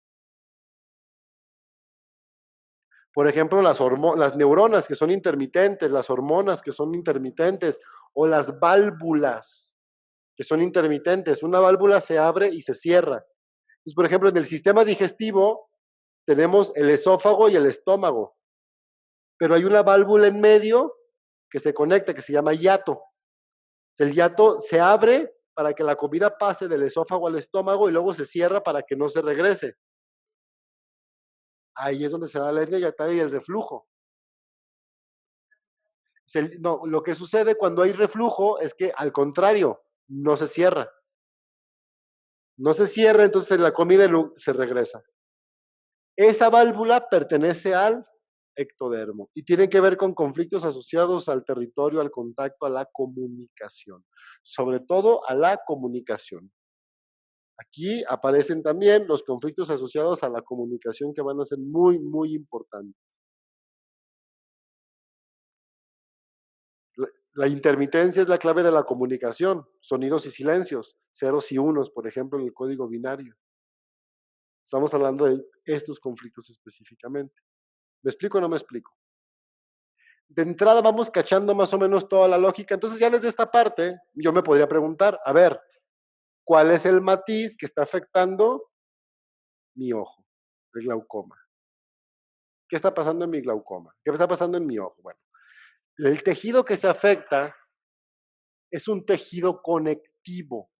Por ejemplo, las neuronas que son intermitentes, las hormonas que son intermitentes, o las válvulas que son intermitentes. Una válvula se abre y se cierra. Entonces, por ejemplo, en el sistema digestivo tenemos el esófago y el estómago, pero hay una válvula en medio que se conecta, que se llama hiato. El hiato se abre para que la comida pase del esófago al estómago y luego se cierra para que no se regrese. Ahí es donde se da la hernia hiatal y el reflujo. No, lo que sucede cuando hay reflujo es que al contrario, no se cierra. No se cierra, entonces la comida se regresa. Esa válvula pertenece al ectodermo y tiene que ver con conflictos asociados al territorio, al contacto, a la comunicación. Sobre todo a la comunicación. Aquí aparecen también los conflictos asociados a la comunicación que van a ser muy, muy importantes. La intermitencia es la clave de la comunicación, sonidos y silencios, ceros y unos, por ejemplo, en el código binario. Estamos hablando de estos conflictos específicamente. ¿Me explico o no me explico? De entrada vamos cachando más o menos toda la lógica. Entonces ya desde esta parte yo me podría preguntar, a ver, ¿cuál es el matiz que está afectando mi ojo, el glaucoma? ¿Qué está pasando en mi glaucoma? ¿Qué está pasando en mi ojo? Bueno, el tejido que se afecta es un tejido conectivo.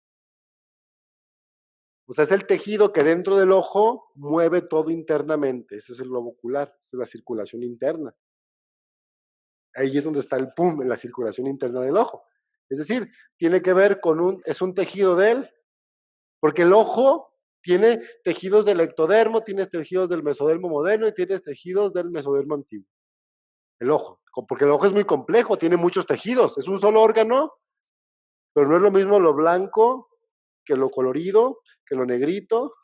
O sea, es el tejido que dentro del ojo mueve todo internamente. Ese es el globo ocular, esa es la circulación interna. Ahí es donde está el pum, en la circulación interna del ojo. Es decir, tiene que ver con es un tejido porque el ojo tiene tejidos del ectodermo, tiene tejidos del mesodermo moderno y tiene tejidos del mesodermo antiguo. El ojo, porque el ojo es muy complejo, tiene muchos tejidos, es un solo órgano, pero no es lo mismo lo blanco que lo colorido, que lo negrito,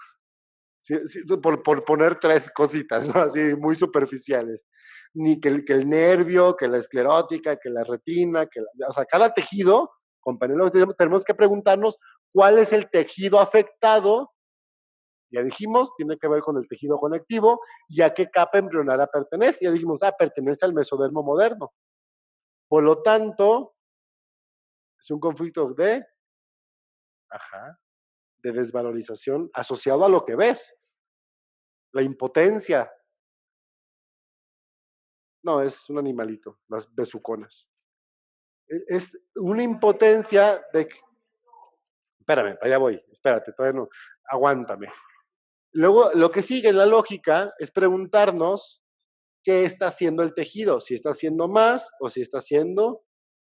sí, sí, por poner tres cositas, ¿no? Así muy superficiales. Ni que el nervio, que la esclerótica, que la retina, o sea, cada tejido, compañeros, tenemos que preguntarnos cuál es el tejido afectado. Ya dijimos, tiene que ver con el tejido conectivo y a qué capa embrionaria pertenece. Ya dijimos, pertenece al mesodermo moderno. Por lo tanto, es un conflicto de desvalorización asociado a lo que ves. La impotencia. No, es un animalito, las besuconas. Es una impotencia de... Espérame, allá voy, espérate, todavía no, aguántame. Luego, lo que sigue en la lógica es preguntarnos qué está haciendo el tejido, si está haciendo más o si está haciendo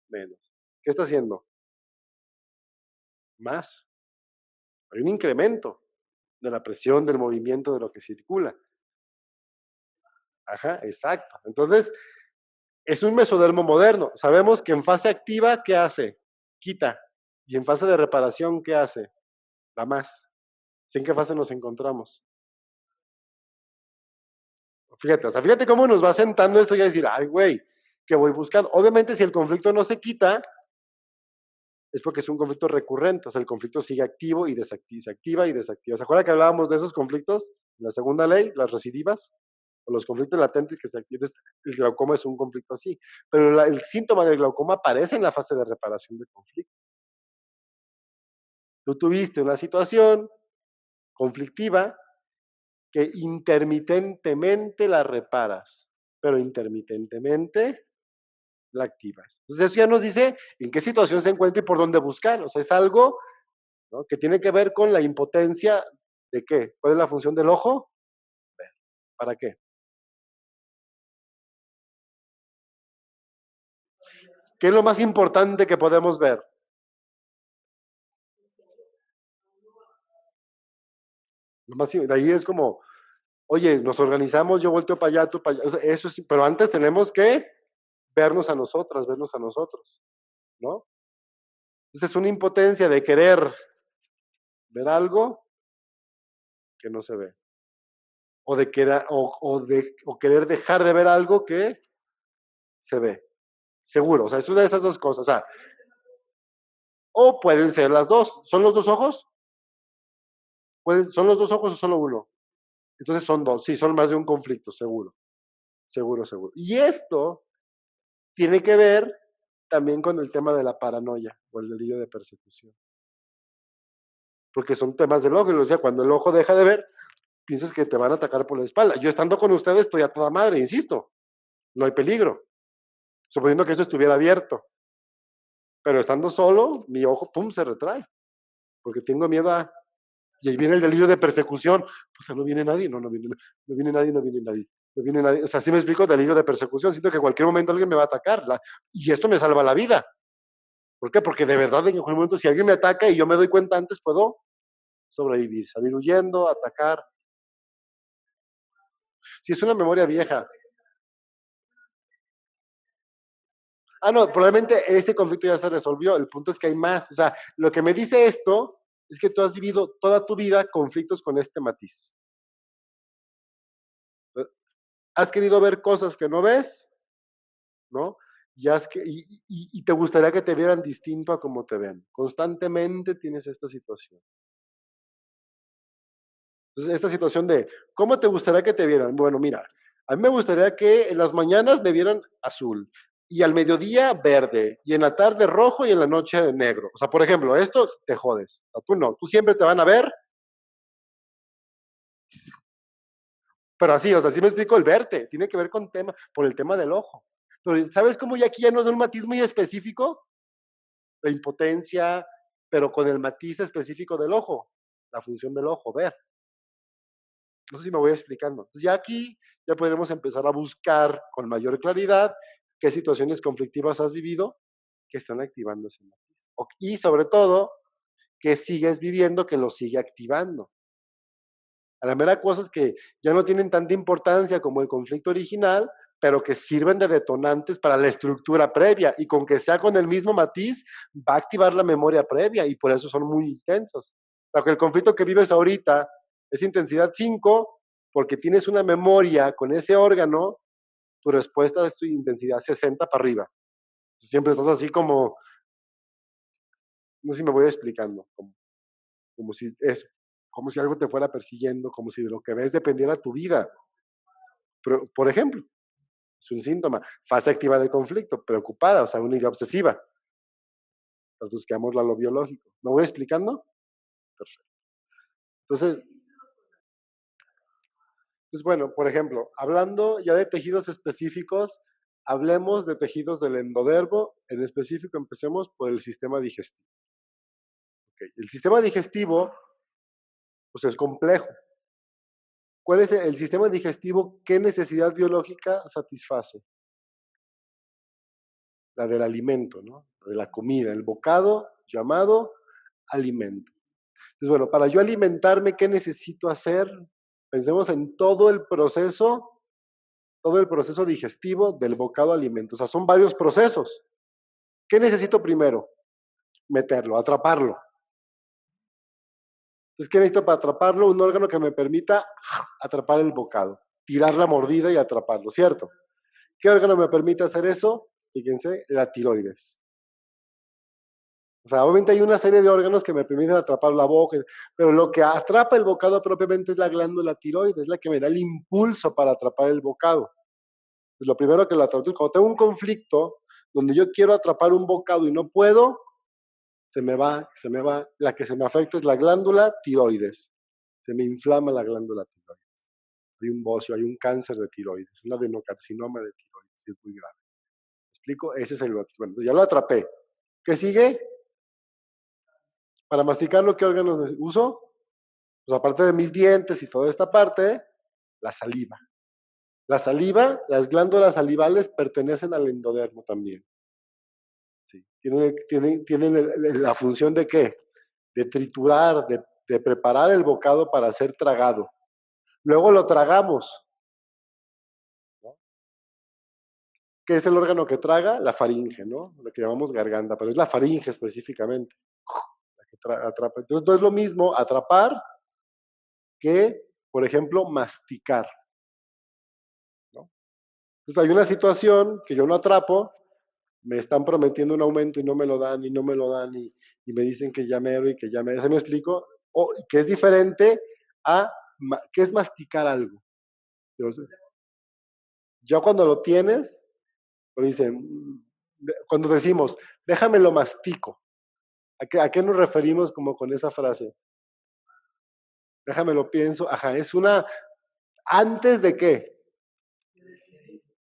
menos. ¿Qué está haciendo? Más. Hay un incremento de la presión, del movimiento, de lo que circula. Ajá, exacto. Entonces, es un mesodermo moderno. Sabemos que en fase activa, ¿qué hace? Quita. Y en fase de reparación, ¿qué hace? Da más. ¿En qué fase nos encontramos? Fíjate, o sea, fíjate cómo nos va sentando esto y a decir, ay, güey, que voy buscando. Obviamente, si el conflicto no se quita, es porque es un conflicto recurrente, o sea, el conflicto sigue activo y se activa y desactiva. ¿Se acuerdan que hablábamos de esos conflictos en la segunda ley, las recidivas? O los conflictos latentes que se activan. El glaucoma es un conflicto así, pero el síntoma del glaucoma aparece en la fase de reparación del conflicto. Tú tuviste una situación conflictiva que intermitentemente la reparas, pero intermitentemente la activas. Entonces eso ya nos dice en qué situación se encuentra y por dónde buscar. O sea, es algo, ¿no?, que tiene que ver con la impotencia de qué. ¿Cuál es la función del ojo? ¿Para qué? ¿Qué es lo más importante que podemos ver? Lo más, de ahí es como, oye, nos organizamos, yo volteo para allá, tú para allá. O sea, eso sí, pero antes tenemos que vernos a nosotras, vernos a nosotros. ¿no? Entonces es una impotencia de querer ver algo que no se ve. O querer dejar de ver algo que se ve. Seguro, o sea, es una de esas dos cosas. O sea, o pueden ser las dos. ¿Son los dos ojos? ¿Son los dos ojos o solo uno? Entonces son dos. Sí, son más de un conflicto, seguro. Seguro, seguro. Y esto tiene que ver también con el tema de la paranoia o el delirio de persecución. Porque son temas del ojo. Y lo decía, cuando el ojo deja de ver, piensas que te van a atacar por la espalda. Yo estando con ustedes estoy a toda madre, insisto. No hay peligro. Suponiendo que eso estuviera abierto. Pero estando solo, mi ojo, pum, se retrae. Porque tengo miedo a... Y ahí viene el delirio de persecución. Pues no viene nadie. No viene, no viene nadie, no viene nadie. No viene nadie. O sea, sí me explico, delirio de persecución. Siento que en cualquier momento alguien me va a atacar. Y esto me salva la vida. ¿Por qué? Porque de verdad en cualquier momento, si alguien me ataca y yo me doy cuenta antes, puedo sobrevivir, salir huyendo, atacar. Si es una memoria vieja. Ah, no, probablemente este conflicto ya se resolvió. El punto es que hay más. O sea, lo que me dice esto es que tú has vivido toda tu vida conflictos con este matiz. Has querido ver cosas que no ves, ¿no? Y te gustaría que te vieran distinto a como te ven. Constantemente tienes esta situación. Entonces, esta situación de, ¿cómo te gustaría que te vieran? Bueno, mira, a mí me gustaría que en las mañanas me vieran azul, y al mediodía verde, y en la tarde rojo, y en la noche negro. O sea, por ejemplo, esto te jodes. O sea, tú no, tú siempre te van a ver, pero así, o sea, sí me explico el verte, tiene que ver con por el tema del ojo. Pero, ¿sabes cómo ya aquí ya no es un matiz muy específico? La impotencia, pero con el matiz específico del ojo, la función del ojo, ver. No sé si me voy explicando. Entonces ya aquí ya podremos empezar a buscar con mayor claridad qué situaciones conflictivas has vivido que están activando ese matiz. Y sobre todo, qué sigues viviendo que lo sigue activando. A la mera cosas que ya no tienen tanta importancia como el conflicto original, pero que sirven de detonantes para la estructura previa, y con que sea con el mismo matiz, va a activar la memoria previa, y por eso son muy intensos. O sea, que el conflicto que vives ahorita es intensidad 5, porque tienes una memoria con ese órgano, tu respuesta es tu intensidad 60 para arriba. Siempre estás así como, no sé si me voy explicando, como si eso, como si algo te fuera persiguiendo, como si de lo que ves dependiera tu vida. Pero, por ejemplo, es un síntoma. Fase activa de conflicto, preocupada, o sea, una idea obsesiva. Pues buscamos lo biológico. ¿Me voy explicando? Perfecto. Entonces, pues bueno, por ejemplo, hablando ya de tejidos específicos, hablemos de tejidos del endodermo. En específico, empecemos por el sistema digestivo. Okay. El sistema digestivo, pues es complejo. ¿Cuál es el sistema digestivo? ¿Qué necesidad biológica satisface? La del alimento, ¿no? La de la comida, el bocado llamado alimento. Entonces, bueno, para yo alimentarme, ¿qué necesito hacer? Pensemos en todo el proceso digestivo del bocado alimento. O sea, son varios procesos. ¿Qué necesito primero? Meterlo, atraparlo. Entonces, ¿qué necesito para atraparlo? Un órgano que me permita atrapar el bocado, tirar la mordida y atraparlo, ¿cierto? ¿Qué órgano me permite hacer eso? Fíjense, la tiroides. O sea, obviamente hay una serie de órganos que me permiten atrapar la boca, pero lo que atrapa el bocado propiamente es la glándula tiroides, es la que me da el impulso para atrapar el bocado. Es lo primero que lo atrapa. Cuando tengo un conflicto donde yo quiero atrapar un bocado y no puedo, se me va. La que se me afecta es la glándula tiroides. Se me inflama la glándula tiroides. Hay un bocio, hay un cáncer de tiroides, un adenocarcinoma de tiroides, y es muy grave. ¿Me explico? Ese es el otro. Bueno, ya lo atrapé. ¿Qué sigue? Para masticarlo, ¿qué órganos uso? Pues aparte de mis dientes y toda esta parte, la saliva. La saliva, las glándulas salivales pertenecen al endodermo también. Sí. Tienen la función de ¿qué? De triturar, de preparar el bocado para ser tragado. Luego lo tragamos, ¿no? ¿Qué es el órgano que traga? La faringe, ¿no? Lo que llamamos garganta, pero es la faringe específicamente, la que atrapa. Entonces no es lo mismo atrapar que, por ejemplo, masticar, ¿no? Entonces hay una situación que yo no atrapo, me están prometiendo un aumento y no me lo dan, y no me lo dan, y me dicen que ya mero y que ya mero, ¿se me explico? O que es diferente a, ¿qué es masticar algo? Entonces, ya cuando lo tienes, lo dicen, cuando decimos, déjame lo mastico, ¿a qué nos referimos como con esa frase? Déjame lo pienso, ajá, es una, ¿antes de qué?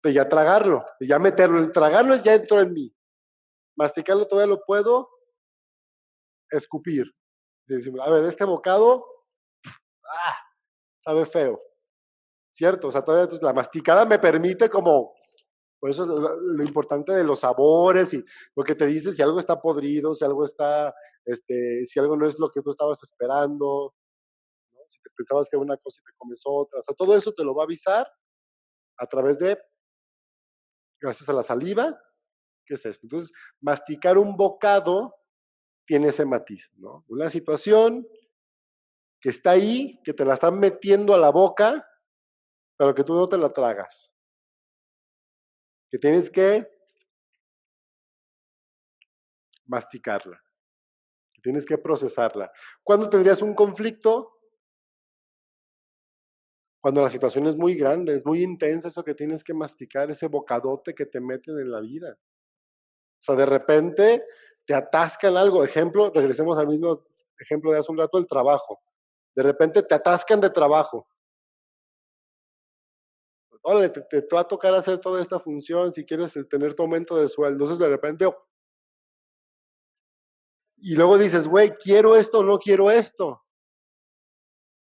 De ya tragarlo, de ya meterlo, el tragarlo es ya entró en mí, masticarlo todavía lo puedo escupir. A ver, este bocado, ah, sabe feo, ¿cierto? O sea, todavía pues, la masticada me permite como, por eso lo importante de los sabores y lo que te dice si algo está podrido, si algo está, si algo no es lo que tú estabas esperando, ¿no? Si te pensabas que era una cosa y te comes otra, o sea, todo eso te lo va a avisar a través de, gracias a la saliva, ¿qué es esto? Entonces, masticar un bocado tiene ese matiz, ¿no? Una situación que está ahí, que te la están metiendo a la boca, pero que tú no te la tragas. Que tienes que masticarla, que tienes que procesarla. ¿Cuándo tendrías un conflicto? Cuando la situación es muy grande, es muy intensa eso que tienes que masticar, ese bocadote que te meten en la vida. O sea, de repente te atascan algo. Ejemplo, regresemos al mismo ejemplo de hace un rato, el trabajo. De repente te atascan de trabajo. Órale, te va a tocar hacer toda esta función si quieres tener tu aumento de sueldo. Entonces de repente, y luego dices, güey, quiero esto o no quiero esto.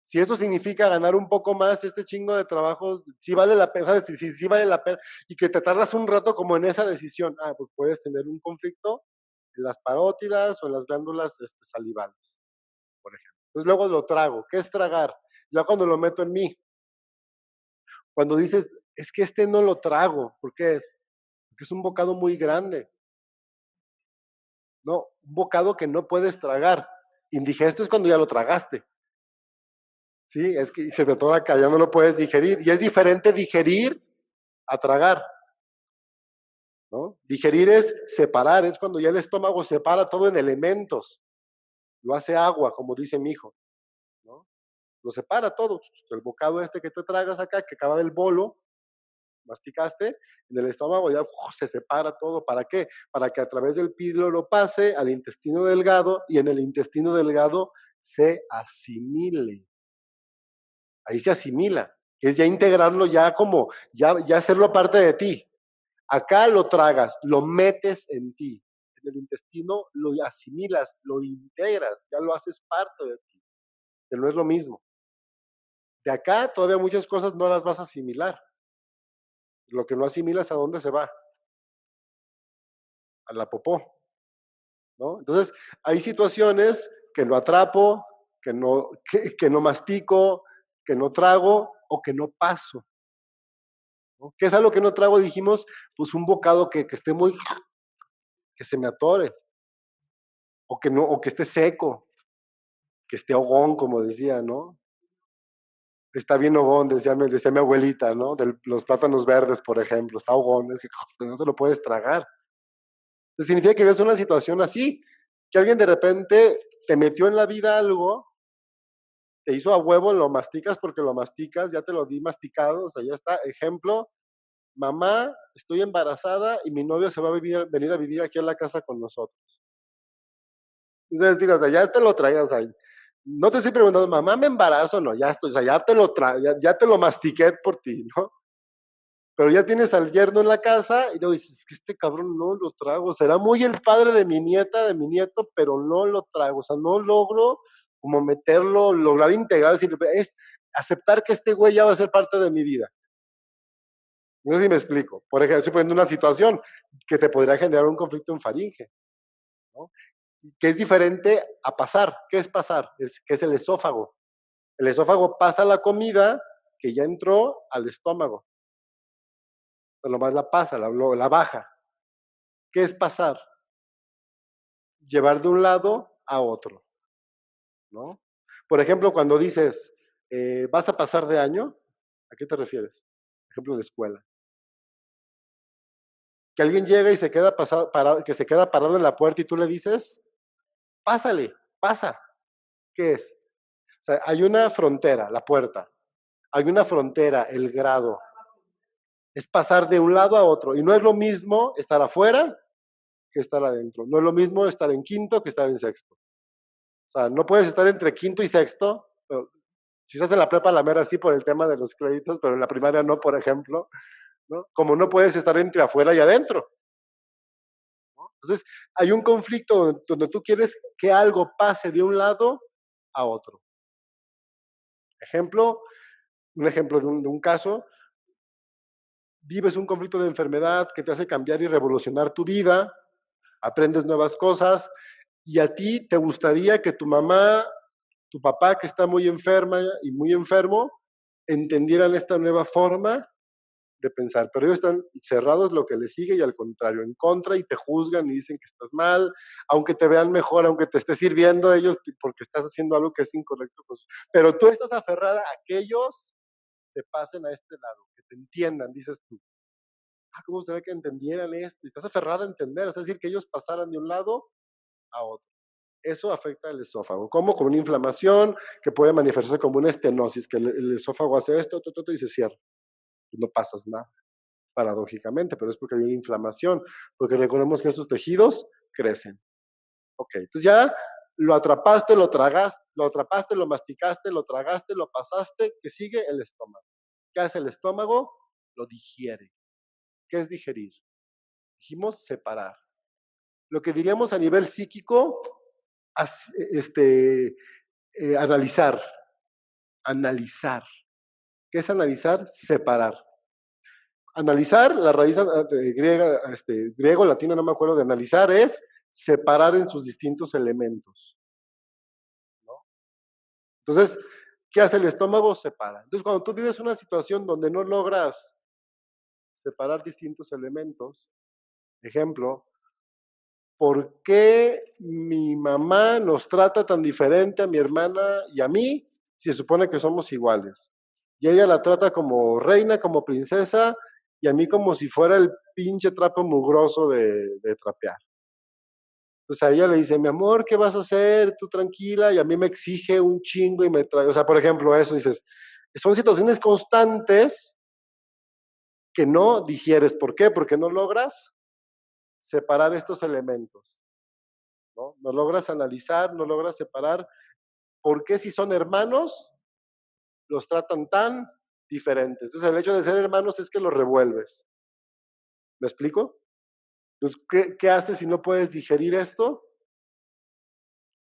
Si eso significa ganar un poco más, este chingo de trabajo, sí vale la pena, ¿sabes? Sí vale la pena. Y que te tardas un rato como en esa decisión. Pues puedes tener un conflicto en las parótidas o en las glándulas salivales, por ejemplo. Entonces luego lo trago. ¿Qué es tragar? Ya cuando lo meto en mí. Cuando dices, es que no lo trago. ¿Por qué es? Porque es un bocado muy grande. No, un bocado que no puedes tragar. Indigesto es cuando ya lo tragaste. Sí, es que se te atora acá, ya no lo puedes digerir. Y es diferente digerir a tragar, ¿no? Digerir es separar, es cuando ya el estómago separa todo en elementos. Lo hace agua, como dice mi hijo, ¿no? Lo separa todo. El bocado que te tragas acá, que acaba del bolo, masticaste, en el estómago ya se separa todo. ¿Para qué? Para que a través del píloro pase al intestino delgado y en el intestino delgado se asimile. Ahí se asimila, que es ya integrarlo ya como, ya hacerlo parte de ti. Acá lo tragas, lo metes en ti. En el intestino lo asimilas, lo integras, ya lo haces parte de ti, que no es lo mismo. De acá todavía muchas cosas no las vas a asimilar. Lo que no asimilas, ¿a dónde se va? A la popó, ¿no? Entonces, hay situaciones que no atrapo, que no mastico, que no trago o que no paso. ¿No? ¿Qué es algo que no trago? Dijimos, pues un bocado que esté muy, que se me atore, o que esté seco, que esté hogón, como decía, ¿no? Está bien hogón, decía mi abuelita, ¿no? De los plátanos verdes, por ejemplo, está hogón, es que no te lo puedes tragar. Entonces, significa que ves una situación así, que alguien de repente te metió en la vida algo, te hizo a huevo, lo masticas porque lo masticas, ya te lo di masticado, o sea, ya está. Ejemplo, mamá, estoy embarazada y mi novio se va a venir a vivir aquí a la casa con nosotros. Entonces, digo, o sea, ya te lo traías ahí. No te estoy preguntando, mamá, ¿me embarazo? No, ya estoy, o sea, ya te lo mastiqué por ti, ¿no? Pero ya tienes al yerno en la casa y luego dices, es que este cabrón no lo trago. Será muy el padre de mi nieta, de mi nieto, pero no lo trago. O sea, no logro como meterlo, lograr integrar, decir, es aceptar que este güey ya va a ser parte de mi vida. No sé si me explico. Por ejemplo, estoy poniendo una situación que te podría generar un conflicto en faringe, ¿no? Que es diferente a pasar. ¿Qué es pasar? Que es el esófago. El esófago pasa la comida que ya entró al estómago. nomás la pasa, la baja. ¿Qué es pasar? Llevar de un lado a otro, ¿no? Por ejemplo, cuando dices, ¿vas a pasar de año? ¿A qué te refieres? Ejemplo de escuela. Que alguien llega y se queda parado, que se queda parado en la puerta y tú le dices, pásale, pasa. ¿Qué es? O sea, hay una frontera, la puerta. Hay una frontera, el grado. Es pasar de un lado a otro. Y no es lo mismo estar afuera que estar adentro. No es lo mismo estar en quinto que estar en sexto. O sea, no puedes estar entre quinto y sexto. Si estás en la prepa, la mera sí por el tema de los créditos, pero en la primaria no, por ejemplo, ¿no? Como no puedes estar entre afuera y adentro. ¿No? Entonces, hay un conflicto donde tú quieres que algo pase de un lado a otro. Ejemplo, un ejemplo de un caso, vives un conflicto de enfermedad que te hace cambiar y revolucionar tu vida, aprendes nuevas cosas y a ti te gustaría que tu mamá, tu papá que está muy enferma y muy enfermo, entendieran esta nueva forma de pensar, pero ellos están cerrados lo que les sigue y al contrario, en contra y te juzgan y dicen que estás mal, aunque te vean mejor, aunque te esté sirviendo ellos porque estás haciendo algo que es incorrecto, pues, pero tú estás aferrada a que ellos te pasen a este lado, que te entiendan, dices tú. ¿Cómo se ve que entendieran esto? Y estás aferrada a entender, es decir, que ellos pasaran de un lado a otro. Eso afecta al esófago. ¿Cómo? Con una inflamación que puede manifestarse como una estenosis, que el esófago hace esto, y se cierra. Y no pasas nada, paradójicamente, pero es porque hay una inflamación, porque recordemos que esos tejidos crecen. Ok, entonces ya lo atrapaste, lo masticaste, lo tragaste, lo pasaste, ¿qué sigue? El estómago. ¿Qué hace el estómago? Lo digiere. ¿Qué es digerir? Dijimos separar. Lo que diríamos a nivel psíquico, este, analizar. Analizar. ¿Qué es analizar? Separar. Analizar, la raíz griega, griego, latino, no me acuerdo de analizar, es separar en sus distintos elementos. ¿No? Entonces, ¿qué hace el estómago? Separa. Entonces, cuando tú vives una situación donde no logras separar distintos elementos, ejemplo, ¿por qué mi mamá nos trata tan diferente a mi hermana y a mí si se supone que somos iguales? Y ella la trata como reina, como princesa, y a mí como si fuera el pinche trapo mugroso de trapear. Entonces a ella le dice, mi amor, ¿qué vas a hacer? Tú tranquila, y a mí me exige un chingo y me trae, o sea, por ejemplo, eso dices, son situaciones constantes que no digieres. ¿Por qué? Porque no logras separar estos elementos. ¿No? No logras analizar, no logras separar por qué si son hermanos los tratan tan diferentes. Entonces el hecho de ser hermanos es que los revuelves. ¿Me explico? Entonces, ¿qué haces si no puedes digerir esto?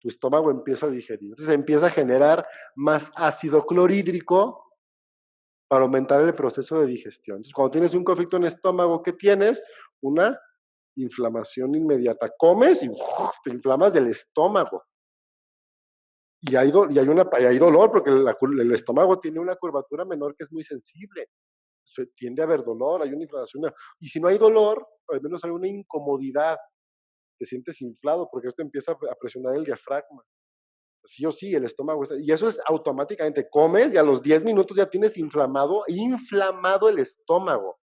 Tu estómago empieza a digerir. Entonces empieza a generar más ácido clorhídrico para aumentar el proceso de digestión. Entonces cuando tienes un conflicto en el estómago, ¿qué tienes? Una inflamación inmediata. Comes y te inflamas del estómago. Y hay dolor porque el estómago tiene una curvatura menor que es muy sensible. Tiende a haber dolor, hay una inflamación. Y si no hay dolor, al menos hay una incomodidad. Te sientes inflado porque esto empieza a presionar el diafragma. Sí o sí, el estómago está, y eso es automáticamente, comes y a los 10 minutos ya tienes inflamado el estómago,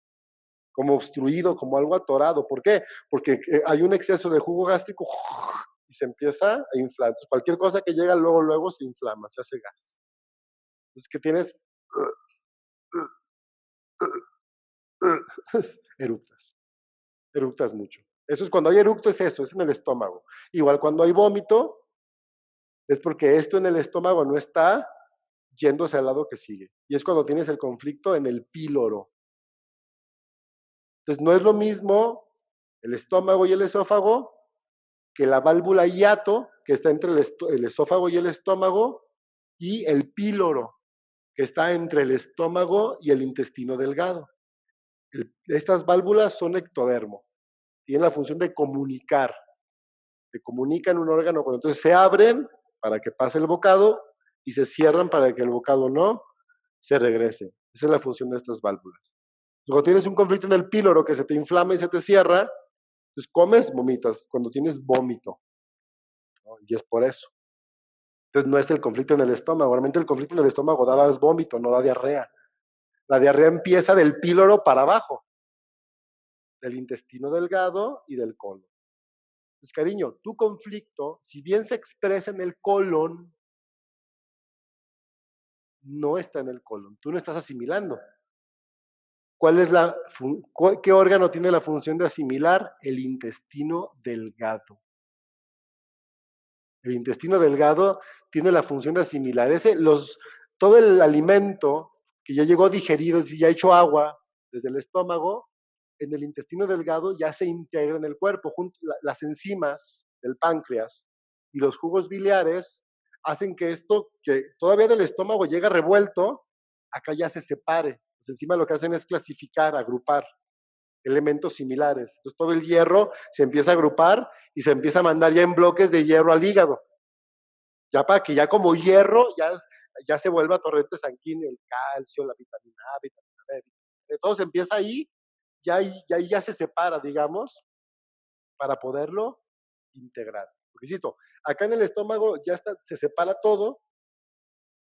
como obstruido, como algo atorado. ¿Por qué? Porque hay un exceso de jugo gástrico y se empieza a inflar. Entonces, cualquier cosa que llega luego se inflama, se hace gas. Entonces, ¿qué tienes? Eructas. Eructas mucho. Eso es cuando hay eructo, es eso, es en el estómago. Igual cuando hay vómito, es porque esto en el estómago no está yéndose al lado que sigue. Y es cuando tienes el conflicto en el píloro. Entonces, no es lo mismo el estómago y el esófago que la válvula hiato, que está entre el esófago y el estómago, y el píloro, que está entre el estómago y el intestino delgado. Estas válvulas son ectodermo, tienen la función de comunicar, se comunican un órgano con otro. Entonces se abren para que pase el bocado y se cierran para que el bocado no se regrese. Esa es la función de estas válvulas. Cuando tienes un conflicto en el píloro que se te inflama y se te cierra, pues comes, vomitas, cuando tienes vómito, ¿no? Y es por eso. Entonces no es el conflicto en el estómago, realmente el conflicto en el estómago da más vómito, no da diarrea. La diarrea empieza del píloro para abajo, del intestino delgado y del colon. Pues cariño, tu conflicto, si bien se expresa en el colon, no está en el colon, tú no estás asimilando. ¿Cuál es ¿Qué órgano tiene la función de asimilar? El intestino delgado. El intestino delgado tiene la función de asimilar. Todo el alimento que ya llegó digerido, y ya hecho agua desde el estómago, en el intestino delgado ya se integra en el cuerpo. Las enzimas del páncreas y los jugos biliares hacen que esto, que todavía del estómago llega revuelto, acá ya se separe. Las enzimas lo que hacen es clasificar, agrupar elementos similares. Entonces todo el hierro se empieza a agrupar y se empieza a mandar ya en bloques de hierro al hígado. Ya para que ya como hierro ya se vuelva torrente sanguíneo, el calcio, la vitamina A, vitamina B. Todo se empieza ahí, ya se separa, digamos, para poderlo integrar. Porque insisto, acá en el estómago se separa todo,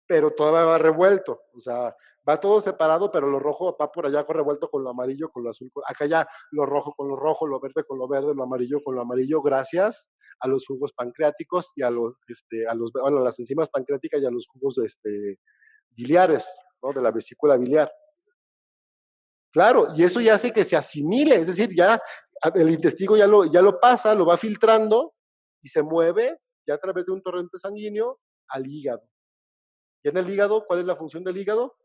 pero todavía va revuelto. O sea, va todo separado, pero lo rojo va por allá revuelto con lo amarillo, con lo azul. Acá ya lo rojo con lo rojo, lo verde con lo verde, lo amarillo con lo amarillo, gracias a los jugos pancreáticos y a las enzimas pancreáticas y a los jugos biliares, ¿no? De la vesícula biliar. Claro, y eso ya hace que se asimile, es decir, ya el intestino ya lo pasa, lo va filtrando y se mueve ya a través de un torrente sanguíneo al hígado. Y en el hígado, ¿cuál es la función del hígado?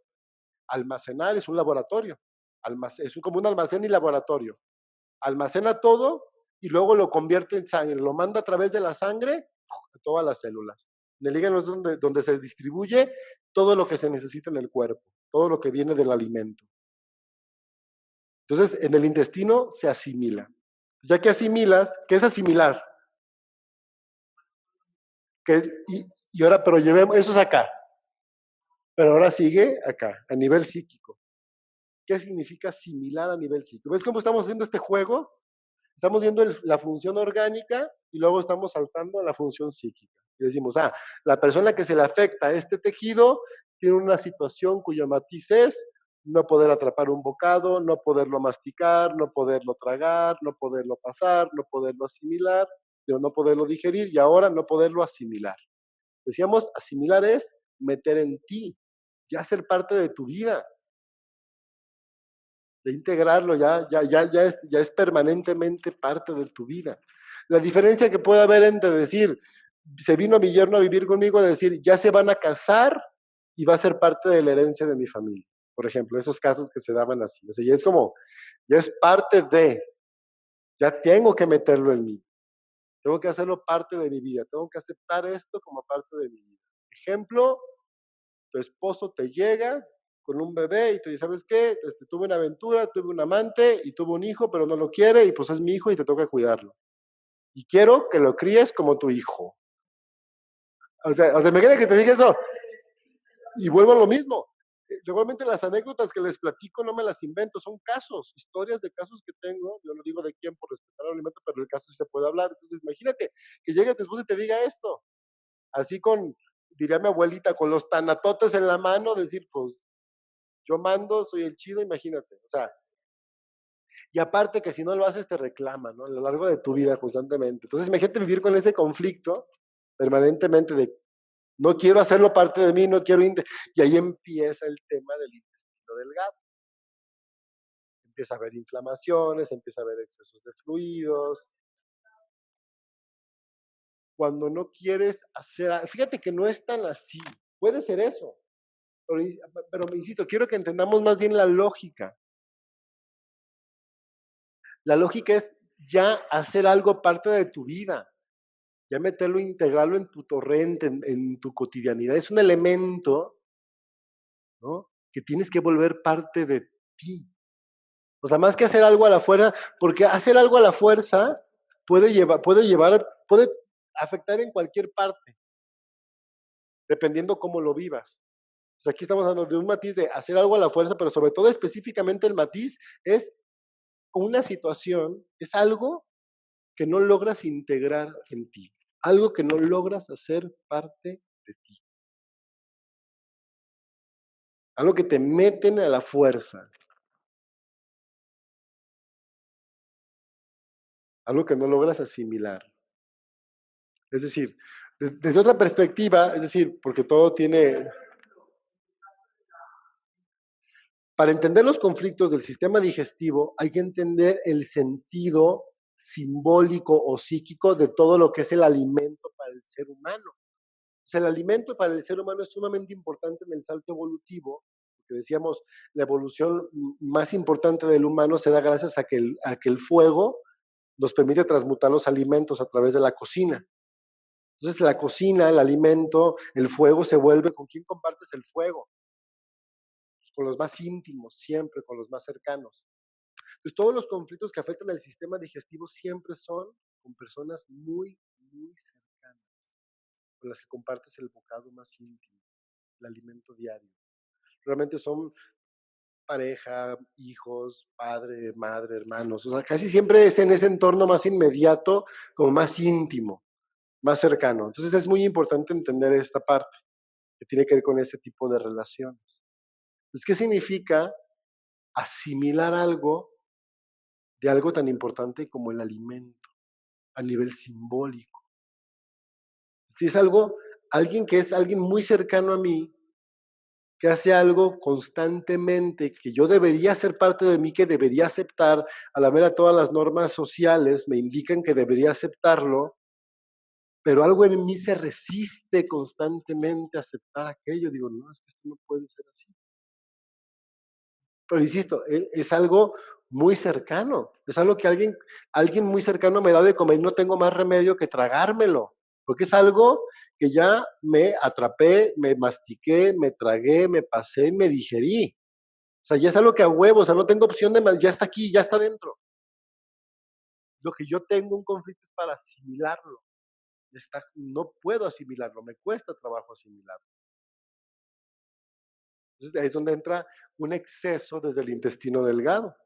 Almacenar, es un laboratorio. Es como un almacén y laboratorio. Almacena todo y luego lo convierte en sangre, lo manda a través de la sangre a todas las células. En el hígado es donde se distribuye todo lo que se necesita en el cuerpo, todo lo que viene del alimento. Entonces, en el intestino se asimila. Ya que asimilas, ¿qué es asimilar? Y ahora, pero llevemos, eso es acá. Pero ahora sigue acá, a nivel psíquico. ¿Qué significa asimilar a nivel psíquico? ¿Ves cómo estamos haciendo este juego? Estamos viendo la función orgánica y luego estamos saltando a la función psíquica. Y decimos, la persona que se le afecta a este tejido tiene una situación cuyo matiz es no poder atrapar un bocado, no poderlo masticar, no poderlo tragar, no poderlo pasar, no poderlo asimilar, no poderlo digerir y ahora no poderlo asimilar. Decíamos, asimilar es meter en ti, ya ser parte de tu vida, de integrarlo, ya es permanentemente parte de tu vida. La diferencia que puede haber entre decir, se vino mi yerno a vivir conmigo, a decir, ya se van a casar y va a ser parte de la herencia de mi familia. Por ejemplo, esos casos que se daban así. O sea, ya es como, ya es parte de, ya tengo que meterlo en mí. Tengo que hacerlo parte de mi vida. Tengo que aceptar esto como parte de mi vida. Ejemplo, tu esposo te llega con un bebé y te dice, ¿sabes qué? Tuve una aventura, tuve un amante y tuve un hijo, pero no lo quiere y pues es mi hijo y te toca cuidarlo. Y quiero que lo críes como tu hijo. O sea, imagínate que te diga eso. Y vuelvo a lo mismo. Regularmente las anécdotas que les platico no me las invento, son casos, historias de casos que tengo. Yo no digo de quién por respetar al alimento, pero el caso sí se puede hablar. Entonces, imagínate que llegue tu esposo y te diga esto. Así diría mi abuelita, con los tanatotes en la mano, decir, pues, yo mando, soy el chido, imagínate. O sea, y aparte que si no lo haces te reclaman, ¿no? A lo largo de tu vida constantemente. Entonces imagínate vivir con ese conflicto permanentemente de no quiero hacerlo parte de mí, no quiero... Y ahí empieza el tema del intestino delgado. Empieza a haber inflamaciones, empieza a haber excesos de fluidos. Cuando no quieres hacer... Fíjate que no es tan así. Puede ser eso. Pero me insisto, quiero que entendamos más bien la lógica. La lógica es ya hacer algo parte de tu vida, ya meterlo, integrarlo en tu torrente, en tu cotidianidad. Es un elemento, ¿no?, que tienes que volver parte de ti. O sea, más que hacer algo a la fuerza, porque hacer algo a la fuerza puede afectar en cualquier parte, dependiendo cómo lo vivas. sea, aquí estamos hablando de un matiz de hacer algo a la fuerza, pero sobre todo específicamente el matiz es una situación, es algo que no logras integrar en ti, algo que no logras hacer parte de ti, algo que te meten a la fuerza, algo que no logras asimilar. Es decir, desde otra perspectiva, es decir, porque todo tiene, para entender los conflictos del sistema digestivo hay que entender el sentido simbólico o psíquico de todo lo que es el alimento para el ser humano. O sea, el alimento para el ser humano es sumamente importante en el salto evolutivo, porque decíamos, la evolución más importante del humano se da gracias a que el fuego nos permite transmutar los alimentos a través de la cocina. Entonces, la cocina, el alimento, el fuego se vuelve, ¿con quién compartes el fuego? Pues con los más íntimos, siempre, con los más cercanos. Entonces, todos los conflictos que afectan al sistema digestivo siempre son con personas muy, muy cercanas, con las que compartes el bocado más íntimo, el alimento diario. Realmente son pareja, hijos, padre, madre, hermanos. O sea, casi siempre es en ese entorno más inmediato, como más íntimo, más cercano. Entonces es muy importante entender esta parte que tiene que ver con este tipo de relaciones. Entonces, ¿qué significa asimilar algo de algo tan importante como el alimento a nivel simbólico? Si es algo, alguien que es alguien muy cercano a mí, que hace algo constantemente, que yo debería ser parte de mí, que debería aceptar, a la vera todas las normas sociales me indican que debería aceptarlo, pero algo en mí se resiste constantemente a aceptar aquello. Digo, no, es que esto no puede ser así. Pero insisto, es algo muy cercano, es algo que alguien muy cercano me da de comer y no tengo más remedio que tragármelo, porque es algo que ya me atrapé, me mastiqué, me tragué, me pasé y me digerí. O sea, ya es algo que a huevo, o sea, no tengo opción de más, ya está aquí, ya está dentro. Lo que yo tengo un conflicto es para asimilarlo. Está, no puedo asimilarlo, me cuesta trabajo asimilarlo. Entonces, ahí es donde entra un exceso desde el intestino delgado.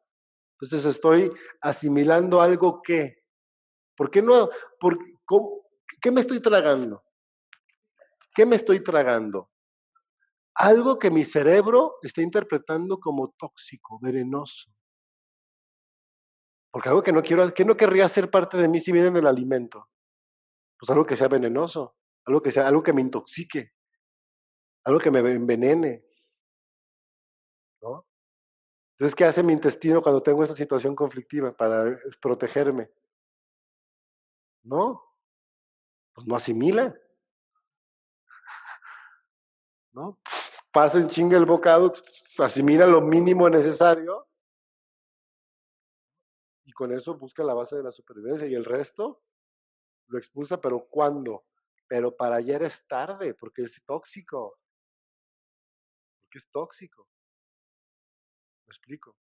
Entonces, estoy asimilando algo que, ¿por qué no? Por, ¿qué me estoy tragando? ¿Qué me estoy tragando? Algo que mi cerebro está interpretando como tóxico, venenoso. Porque algo que no quiero, que no querría ser parte de mí si viene en el alimento. Pues algo que sea venenoso, algo que sea, algo que me intoxique, algo que me envenene, ¿no? Entonces, ¿qué hace mi intestino cuando tengo esta situación conflictiva para protegerme? No, pues no asimila, ¿no? Pasa en chinga el bocado, asimila lo mínimo necesario y con eso busca la base de la supervivencia y el resto lo expulsa, pero ¿cuándo? Pero para ayer es tarde, porque es tóxico, porque es tóxico. ¿Me explico?